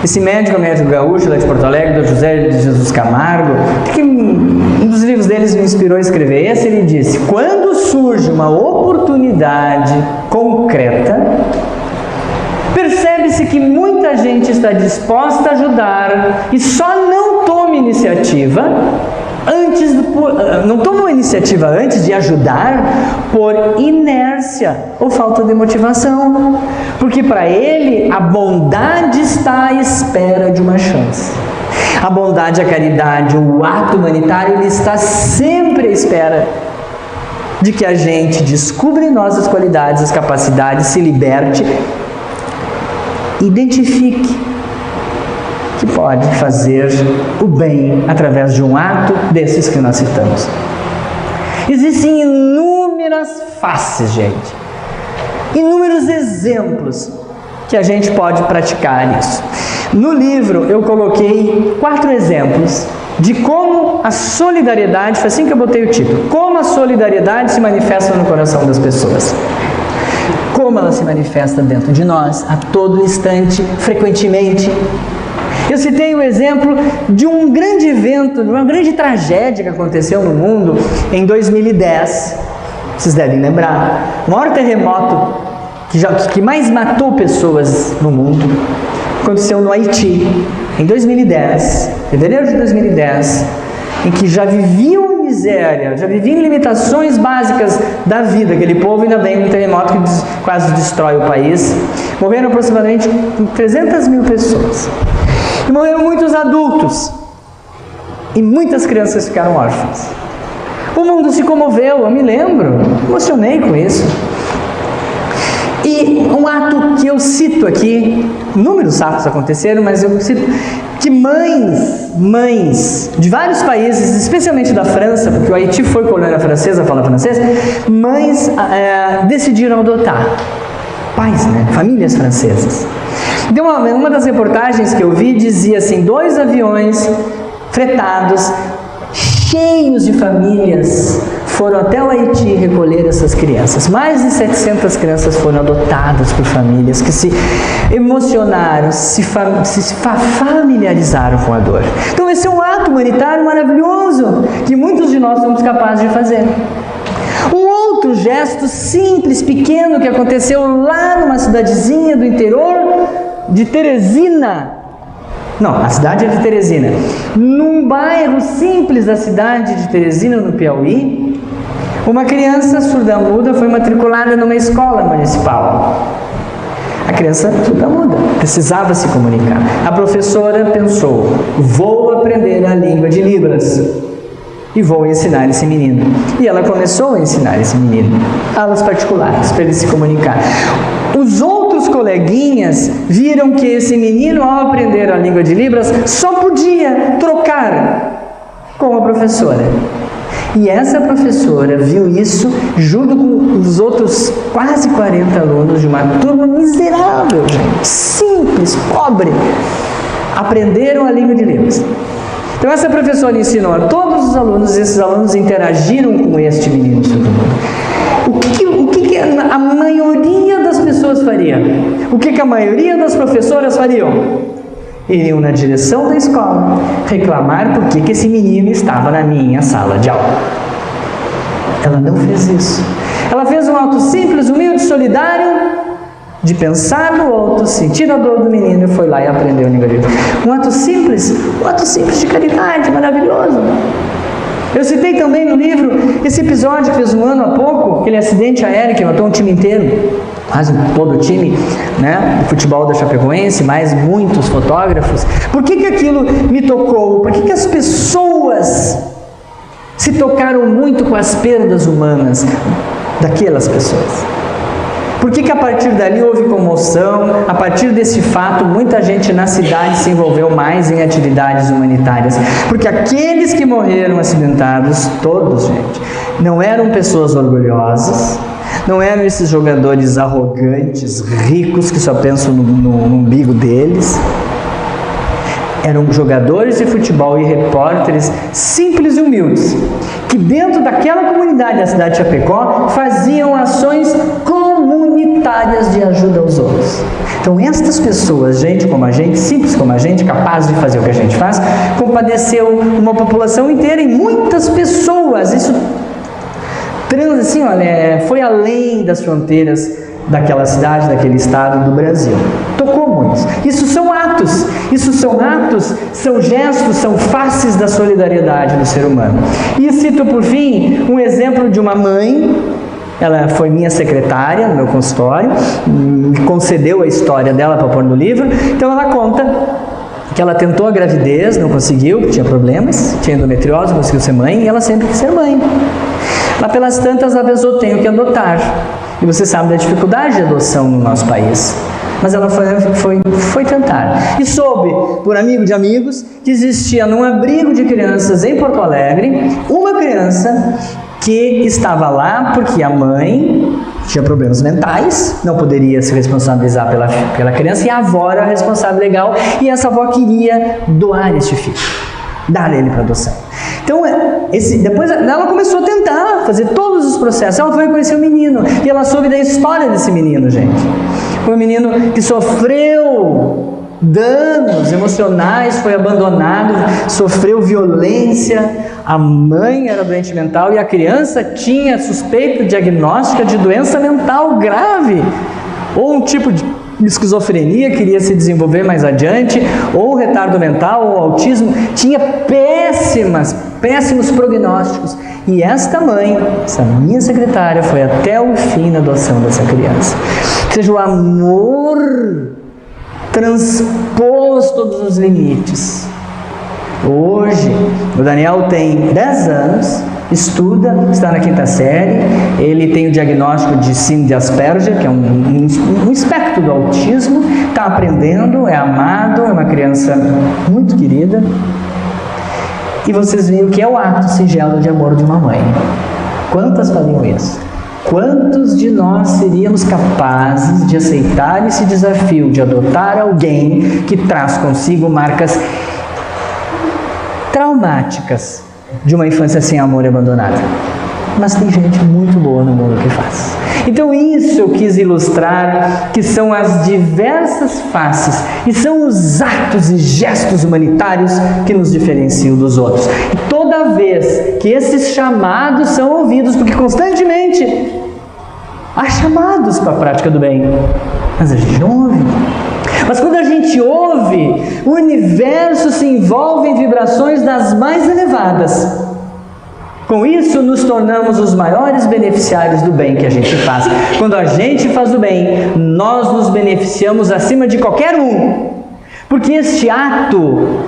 Esse médico gaúcho lá de Porto Alegre, do José de Jesus Camargo, que um dos livros deles me inspirou a escrever esse, ele disse: quando surge uma oportunidade concreta, percebe-se que muita gente está disposta a ajudar e só não toma iniciativa antes de ajudar por inércia ou falta de motivação, porque para ele a bondade está à espera de uma chance. A bondade, a caridade, o ato humanitário, ele está sempre à espera de que a gente descubra em nós as qualidades, as capacidades, se liberte, identifique que pode fazer o bem através de um ato desses que nós citamos. Existem inúmeras faces, gente, inúmeros exemplos que a gente pode praticar isso. No livro eu coloquei 4 exemplos de como a solidariedade, foi assim que eu botei o título, como a solidariedade se manifesta no coração das pessoas. Como ela se manifesta dentro de nós, a todo instante, frequentemente. Eu citei o exemplo de um grande evento, de uma grande tragédia que aconteceu no mundo em 2010. Vocês devem lembrar. O maior terremoto que mais matou pessoas no mundo aconteceu no Haiti, em 2010, fevereiro de 2010, em que já viviam miséria, já viviam limitações básicas da vida. Aquele povo ainda vem um terremoto que quase destrói o país. Morreram aproximadamente 300 mil pessoas. E morreram muitos adultos. E muitas crianças ficaram órfãs. O mundo se comoveu, eu me lembro, emocionei com isso. E um ato que eu cito aqui, inúmeros atos aconteceram, mas eu cito que mães de vários países, especialmente da França, porque o Haiti foi colônia francesa, fala francês, mães decidiram adotar pais, né? Famílias francesas. Então, uma das reportagens que eu vi dizia assim: 2 aviões fretados, cheios de famílias, foram até o Haiti recolher essas crianças. Mais de 700 crianças foram adotadas por famílias que se emocionaram, se familiarizaram com a dor. Então esse é um ato humanitário maravilhoso que muitos de nós somos capazes de fazer. Um outro gesto simples, pequeno, que aconteceu lá numa cidadezinha do interior de Teresina. Não, a cidade é de Teresina. Num bairro simples da cidade de Teresina, no Piauí, uma criança surda-muda foi matriculada numa escola municipal. A criança surda-muda precisava se comunicar. A professora pensou: vou aprender a língua de Libras e vou ensinar esse menino. E ela começou a ensinar esse menino aulas particulares para ele se comunicar. Os outros coleguinhas viram que esse menino, ao aprender a língua de Libras, só podia trocar com a professora. E essa professora viu isso junto com os outros quase 40 alunos de uma turma miserável, gente, simples, pobre. Aprenderam a língua de Libras. Então essa professora ensinou a todos os alunos, e esses alunos interagiram com este menino surdo-mudo. O que a maioria das pessoas faria? O que a maioria das professoras fariam? Iriam na direção da escola reclamar por que esse menino estava na minha sala de aula. Ela não fez isso. Ela fez um ato simples, humilde, solidário, de pensar no outro, sentir a dor do menino, e foi lá e aprendeu a língua de Deus. Um ato simples de caridade, maravilhoso. Eu citei também no livro esse episódio que fez um ano há pouco, aquele acidente aéreo que matou um time inteiro, quase todo o time, né, de futebol da Chapecoense, mais muitos fotógrafos. Por que aquilo me tocou? Por que as pessoas se tocaram muito com as perdas humanas daquelas pessoas? Por que a partir dali houve comoção? A partir desse fato, muita gente na cidade se envolveu mais em atividades humanitárias. Porque aqueles que morreram acidentados, todos, gente, não eram pessoas orgulhosas, não eram esses jogadores arrogantes, ricos, que só pensam no umbigo deles. Eram jogadores de futebol e repórteres simples e humildes, que dentro daquela comunidade da cidade de Chapecó faziam ações comunitárias de ajuda aos outros. Então estas pessoas, gente como a gente, simples como a gente, capaz de fazer o que a gente faz, compadeceu uma população inteira e muitas pessoas. Isso assim, olha, foi além das fronteiras daquela cidade, daquele estado do Brasil. Tocou muitos. Isso são atos, são gestos, são faces da solidariedade do ser humano. E cito por fim um exemplo de uma mãe. Ela foi minha secretária no meu consultório, me concedeu a história dela para pôr no livro. Então ela conta que ela tentou a gravidez, não conseguiu, tinha problemas, tinha endometriose, não conseguiu ser mãe, e ela sempre quis ser mãe. Lá pelas tantas, ela pensou, tenho que adotar. E você sabe da dificuldade de adoção no nosso país. Mas ela foi tentar. E soube, por amigo de amigos, que existia num abrigo de crianças em Porto Alegre, uma criança que estava lá porque a mãe tinha problemas mentais, não poderia se responsabilizar pela criança, e a avó era a responsável legal, e essa avó queria doar este filho, dar ele para adoção. Então, depois ela começou a tentar fazer todos os processos. Ela foi conhecer o menino, e ela soube da história desse menino, gente. Foi um menino que sofreu danos emocionais, foi abandonado, sofreu violência, a mãe era doente mental e a criança tinha suspeita diagnóstica de doença mental grave, ou um tipo de esquizofrenia, queria se desenvolver mais adiante, ou retardo mental, ou autismo, tinha péssimos prognósticos. E esta mãe, essa minha secretária, foi até o fim na adoção dessa criança. Ou seja, o amor transpôs todos os limites. Hoje, o Daniel tem 10 anos, estuda, está na 5ª série, ele tem o diagnóstico de síndrome de Asperger, que é um espectro do autismo, está aprendendo, é amado, é uma criança muito querida. E vocês veem o que é o ato singelo de amor de uma mãe. Quantas fariam isso? Quantos de nós seríamos capazes de aceitar esse desafio de adotar alguém que traz consigo marcas traumáticas de uma infância sem amor e abandonada? Mas tem gente muito boa no mundo que faz. Então isso eu quis ilustrar, que são as diversas faces e são os atos e gestos humanitários que nos diferenciam dos outros. E toda vez que esses chamados são ouvidos, porque constantemente há chamados para a prática do bem, mas a gente não ouve. Mas quando a gente ouve, o universo se envolve em vibrações das mais elevadas. Com isso, nos tornamos os maiores beneficiários do bem que a gente faz. Quando a gente faz o bem, nós nos beneficiamos acima de qualquer um. Porque este ato,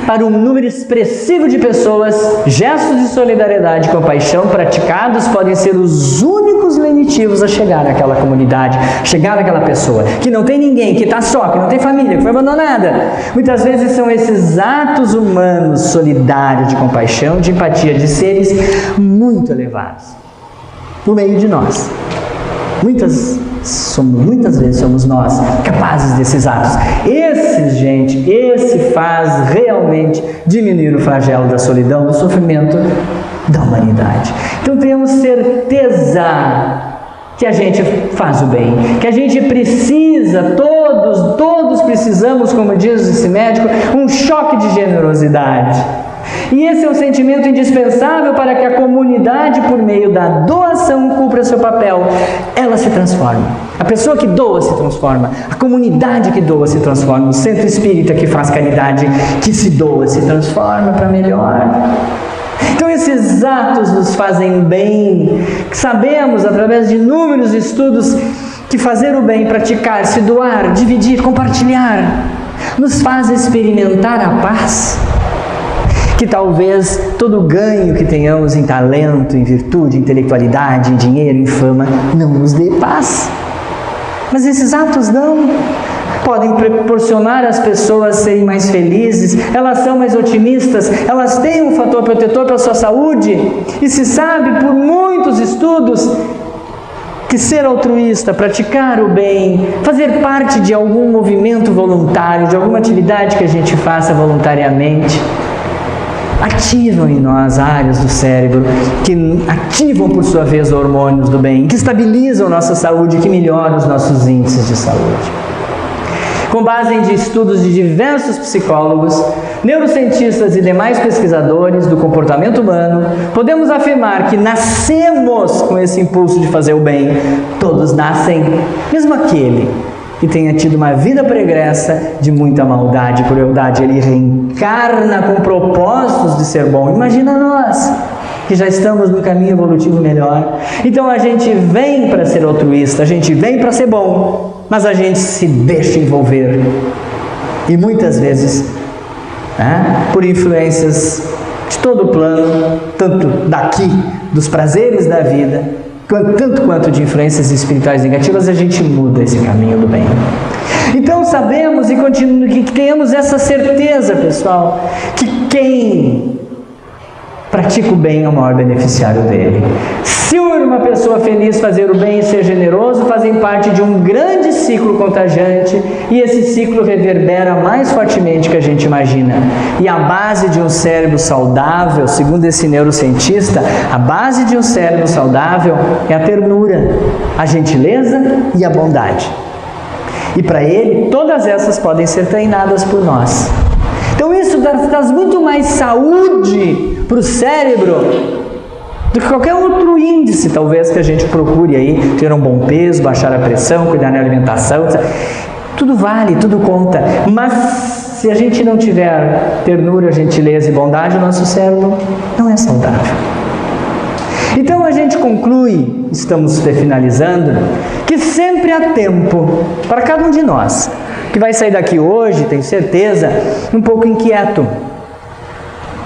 para um número expressivo de pessoas, gestos de solidariedade e compaixão praticados podem ser os únicos lenitivos a chegar naquela comunidade, chegar naquela pessoa, que não tem ninguém, que está só, que não tem família, que foi abandonada. Muitas vezes são esses atos humanos, solidários, de compaixão, de empatia, de seres muito elevados, no meio de nós. Muitas vezes somos nós capazes desses atos. Esse faz realmente diminuir o flagelo da solidão, do sofrimento da humanidade. Então temos certeza que a gente faz o bem, que a gente precisa, todos precisamos, como diz esse médico, um choque de generosidade. E esse é um sentimento indispensável para que a comunidade, por meio da doação, cumpra seu papel. Ela se transforma. A pessoa que doa se transforma. A comunidade que doa se transforma. O centro espírita que faz caridade, que se doa, se transforma para melhor. Então esses atos nos fazem bem. Sabemos, através de inúmeros estudos, que fazer o bem, praticar, se doar, dividir, compartilhar, nos faz experimentar a paz. Que talvez todo o ganho que tenhamos em talento, em virtude, em intelectualidade, em dinheiro, em fama, não nos dê paz. Mas esses atos não podem proporcionar às pessoas serem mais felizes, elas são mais otimistas, elas têm um fator protetor para a sua saúde, e se sabe por muitos estudos que ser altruísta, praticar o bem, fazer parte de algum movimento voluntário, de alguma atividade que a gente faça voluntariamente, ativam em nós áreas do cérebro que ativam, por sua vez, hormônios do bem, que estabilizam nossa saúde, que melhoram os nossos índices de saúde. Com base em estudos de diversos psicólogos, neurocientistas e demais pesquisadores do comportamento humano, podemos afirmar que nascemos com esse impulso de fazer o bem. Todos nascem, mesmo aquele que tenha tido uma vida pregressa de muita maldade e crueldade, ele reencarna com propósitos de ser bom. Imagina nós, que já estamos no caminho evolutivo melhor. Então a gente vem para ser altruísta, a gente vem para ser bom, mas a gente se deixa envolver. E muitas vezes, por influências de todo o plano, tanto daqui, dos prazeres da vida, tanto quanto de influências espirituais negativas, a gente muda esse caminho do bem. Então sabemos e que tenhamos essa certeza, pessoal, que quem pratica o bem é o maior beneficiário dele. Se uma pessoa feliz fazer o bem e ser generoso, fazem parte de um grande ciclo contagiante, e esse ciclo reverbera mais fortemente que a gente imagina. E a base de um cérebro saudável, segundo esse neurocientista, a base de um cérebro saudável é a ternura, a gentileza e a bondade. E para ele, todas essas podem ser treinadas por nós. Então isso traz muito mais saúde para o cérebro do que qualquer outro índice, talvez, que a gente procure aí, ter um bom peso, baixar a pressão, cuidar da alimentação. Tudo vale, tudo conta. Mas se a gente não tiver ternura, gentileza e bondade, o nosso cérebro não é saudável. Então a gente conclui, estamos finalizando, que sempre há tempo para cada um de nós, que vai sair daqui hoje, tenho certeza, um pouco inquieto,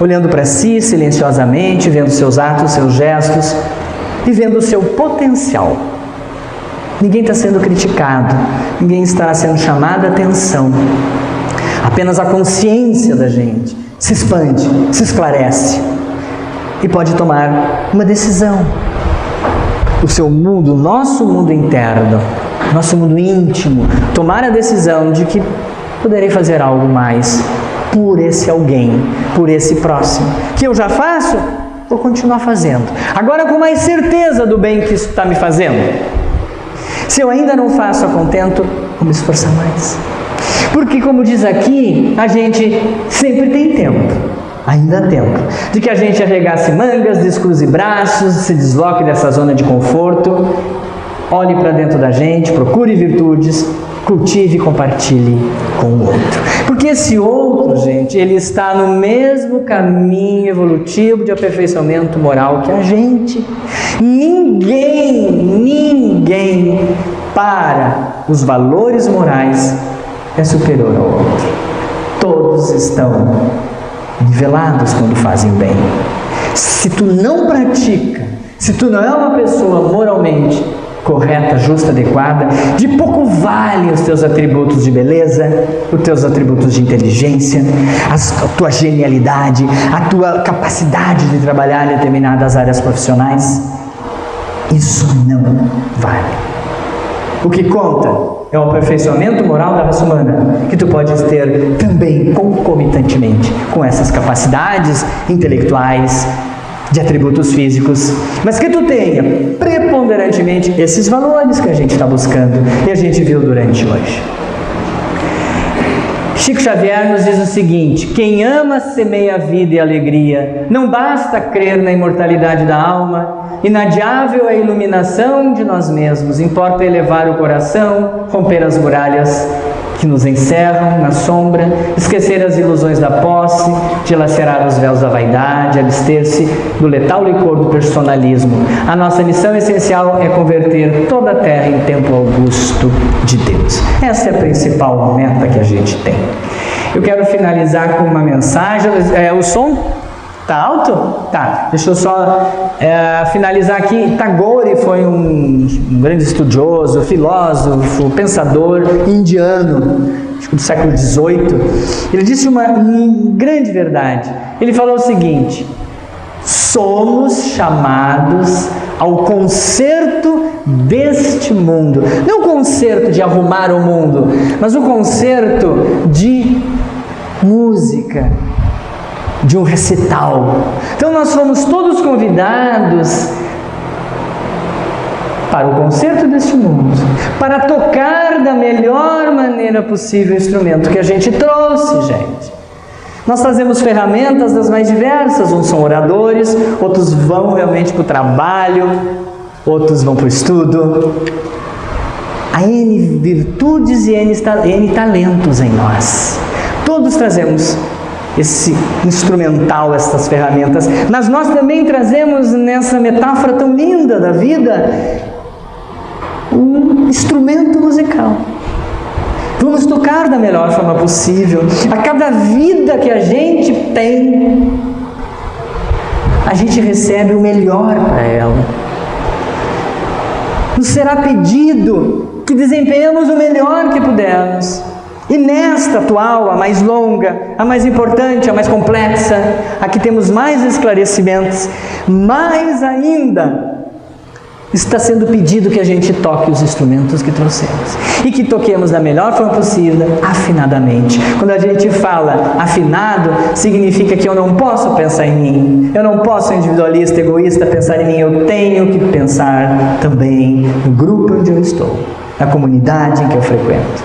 olhando para si silenciosamente, vendo seus atos, seus gestos e vendo o seu potencial. Ninguém está sendo criticado, ninguém está sendo chamado a atenção. Apenas a consciência da gente se expande, se esclarece e pode tomar uma decisão. O seu mundo, o nosso mundo interno, nosso mundo íntimo, tomar a decisão de que poderei fazer algo mais por esse alguém, por esse próximo. Que eu já faço, vou continuar fazendo. Agora com mais certeza do bem que isso está me fazendo. Se eu ainda não faço a contento, vou me esforçar mais. Porque, como diz aqui, a gente sempre tem tempo. Ainda há tempo de que a gente arregace mangas, descruze braços, se desloque dessa zona de conforto, olhe para dentro da gente, procure virtudes, cultive e compartilhe com o outro. Porque esse outro, gente, ele está no mesmo caminho evolutivo de aperfeiçoamento moral que a gente. Ninguém para os valores morais é superior ao outro. Todos estão nivelados quando fazem o bem. Se tu não pratica, se tu não é uma pessoa moralmente correta, justa, adequada, de pouco valem os teus atributos de beleza, os teus atributos de inteligência, a tua genialidade, a tua capacidade de trabalhar em determinadas áreas profissionais. Isso não vale. O que conta é o aperfeiçoamento moral da raça humana, que tu podes ter também concomitantemente com essas capacidades intelectuais, de atributos físicos, mas que tu tenha preponderantemente esses valores que a gente está buscando e a gente viu durante hoje. Chico Xavier nos diz o seguinte: quem ama semeia vida e alegria. Não basta crer na imortalidade da alma, inadiável é a iluminação de nós mesmos. Importa elevar o coração, romper as muralhas que nos encerram na sombra, esquecer as ilusões da posse, dilacerar os véus da vaidade, abster-se do letal licor do personalismo. A nossa missão essencial é converter toda a terra em templo augusto de Deus. Essa é a principal meta que a gente tem. Eu quero finalizar com uma mensagem. O som tá alto? Tá. Deixa eu só finalizar aqui. Tagore foi um grande estudioso, filósofo, pensador indiano, acho que do século XVIII. Ele disse uma grande verdade. Ele falou o seguinte: somos chamados ao concerto deste mundo. Não o concerto de arrumar o mundo, mas o concerto de música, de um recital. Então nós fomos todos convidados para o concerto deste mundo, para tocar da melhor maneira possível o instrumento que a gente trouxe, gente. Nós trazemos ferramentas das mais diversas, uns são oradores, outros vão realmente para o trabalho, outros vão para o estudo. Há N virtudes e N talentos em nós. Todos trazemos esse instrumental, essas ferramentas, mas nós também trazemos nessa metáfora tão linda da vida um instrumento musical. Vamos tocar da melhor forma possível. A cada vida que a gente tem, a gente recebe o melhor para ela. Nos será pedido que desempenhemos o melhor que pudermos. E nesta atual, a mais longa, a mais importante, a mais complexa, a que temos mais esclarecimentos, mais ainda está sendo pedido que a gente toque os instrumentos que trouxemos. E que toquemos da melhor forma possível, afinadamente. Quando a gente fala afinado, significa que eu não posso pensar em mim. Eu não posso, individualista, egoísta, pensar em mim. Eu tenho que pensar também no grupo onde eu estou, na comunidade em que eu frequento.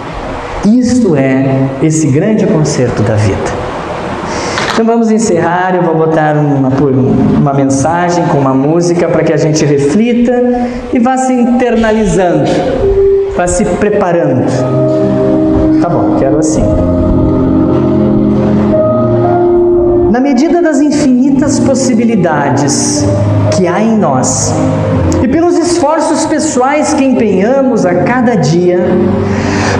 Isto é esse grande concerto da vida. Então vamos encerrar, eu vou botar uma mensagem com uma música para que a gente reflita e vá se internalizando, vá se preparando. Tá bom, quero assim. Na medida das infinitas possibilidades que há em nós e pelos esforços pessoais que empenhamos a cada dia,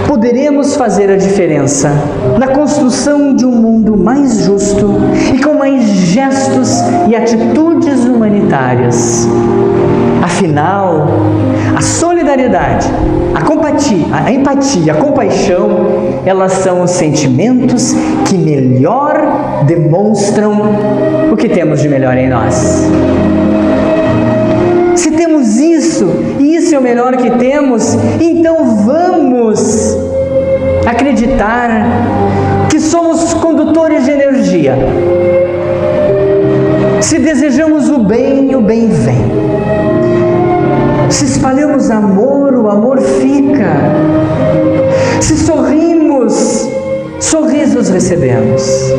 poderemos fazer a diferença na construção de um mundo mais justo e com mais gestos e atitudes humanitárias. Afinal, a solidariedade, a empatia, a compaixão, elas são os sentimentos que melhor demonstram o que temos de melhor em nós. Se temos isso, e isso é o melhor que temos, então vamos acreditar que somos condutores de energia. Se desejamos o bem vem. Se espalhamos amor, o amor fica. Se sorrimos, sorrisos recebemos.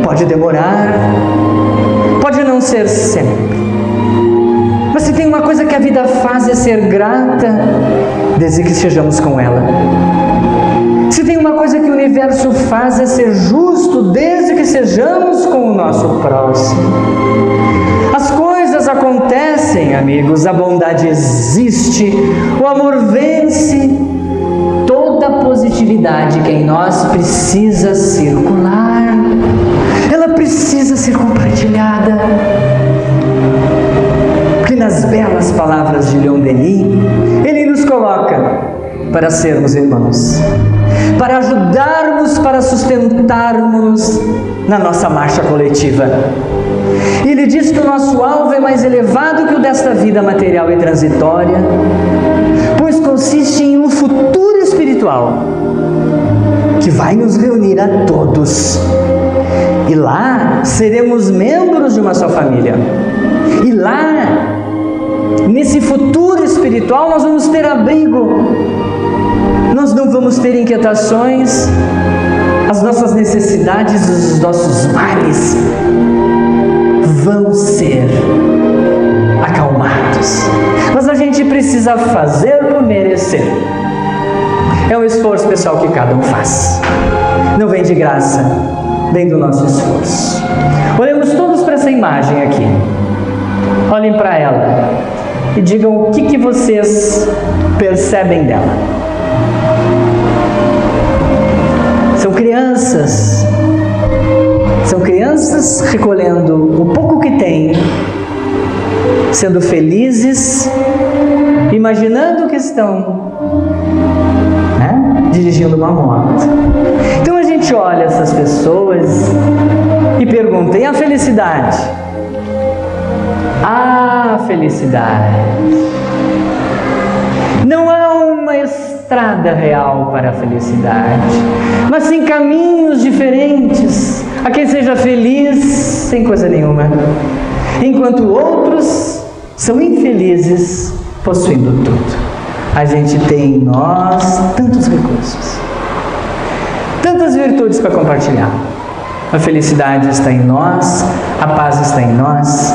Pode demorar, pode não ser sempre. Mas se tem uma coisa que a vida faz é ser grata, desde que estejamos com ela. Se tem uma coisa que o universo faz é ser justo, desde que sejamos com o nosso próximo. As coisas acontecem, amigos, a bondade existe, o amor vence. Toda a positividade que em nós precisa circular, ela precisa ser compartilhada. Que nas belas palavras de Leon Denis, ele nos coloca para sermos irmãos, para ajudarmos, para sustentarmos na nossa marcha coletiva. E ele diz que o nosso alvo é mais elevado que o desta vida material e transitória, pois consiste em um futuro espiritual que vai nos reunir a todos. E lá seremos membros de uma só família. E lá, nesse futuro espiritual, nós vamos ter abrigo. Nós não vamos ter inquietações, as nossas necessidades, os nossos males vão ser acalmados. Mas a gente precisa fazer por merecer. É um esforço pessoal que cada um faz. Não vem de graça, vem do nosso esforço. Olhemos todos para essa imagem aqui. Olhem para ela e digam o que vocês percebem dela. São crianças recolhendo o pouco que têm, sendo felizes, imaginando que estão dirigindo uma moto. Então a gente olha essas pessoas e pergunta: e a felicidade? há felicidade. Não há uma estrada real para a felicidade, mas sim caminhos diferentes. Há quem seja feliz sem coisa nenhuma, enquanto outros são infelizes possuindo tudo. A gente tem em nós tantos recursos, tantas virtudes para compartilhar. A felicidade está em nós, a paz está em nós,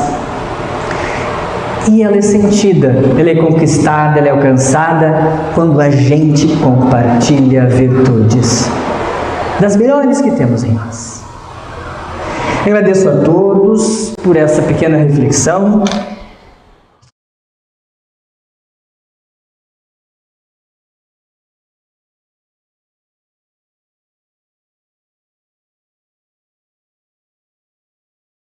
e ela é sentida, ela é conquistada, ela é alcançada quando a gente compartilha virtudes das melhores que temos em nós. Eu agradeço a todos por essa pequena reflexão.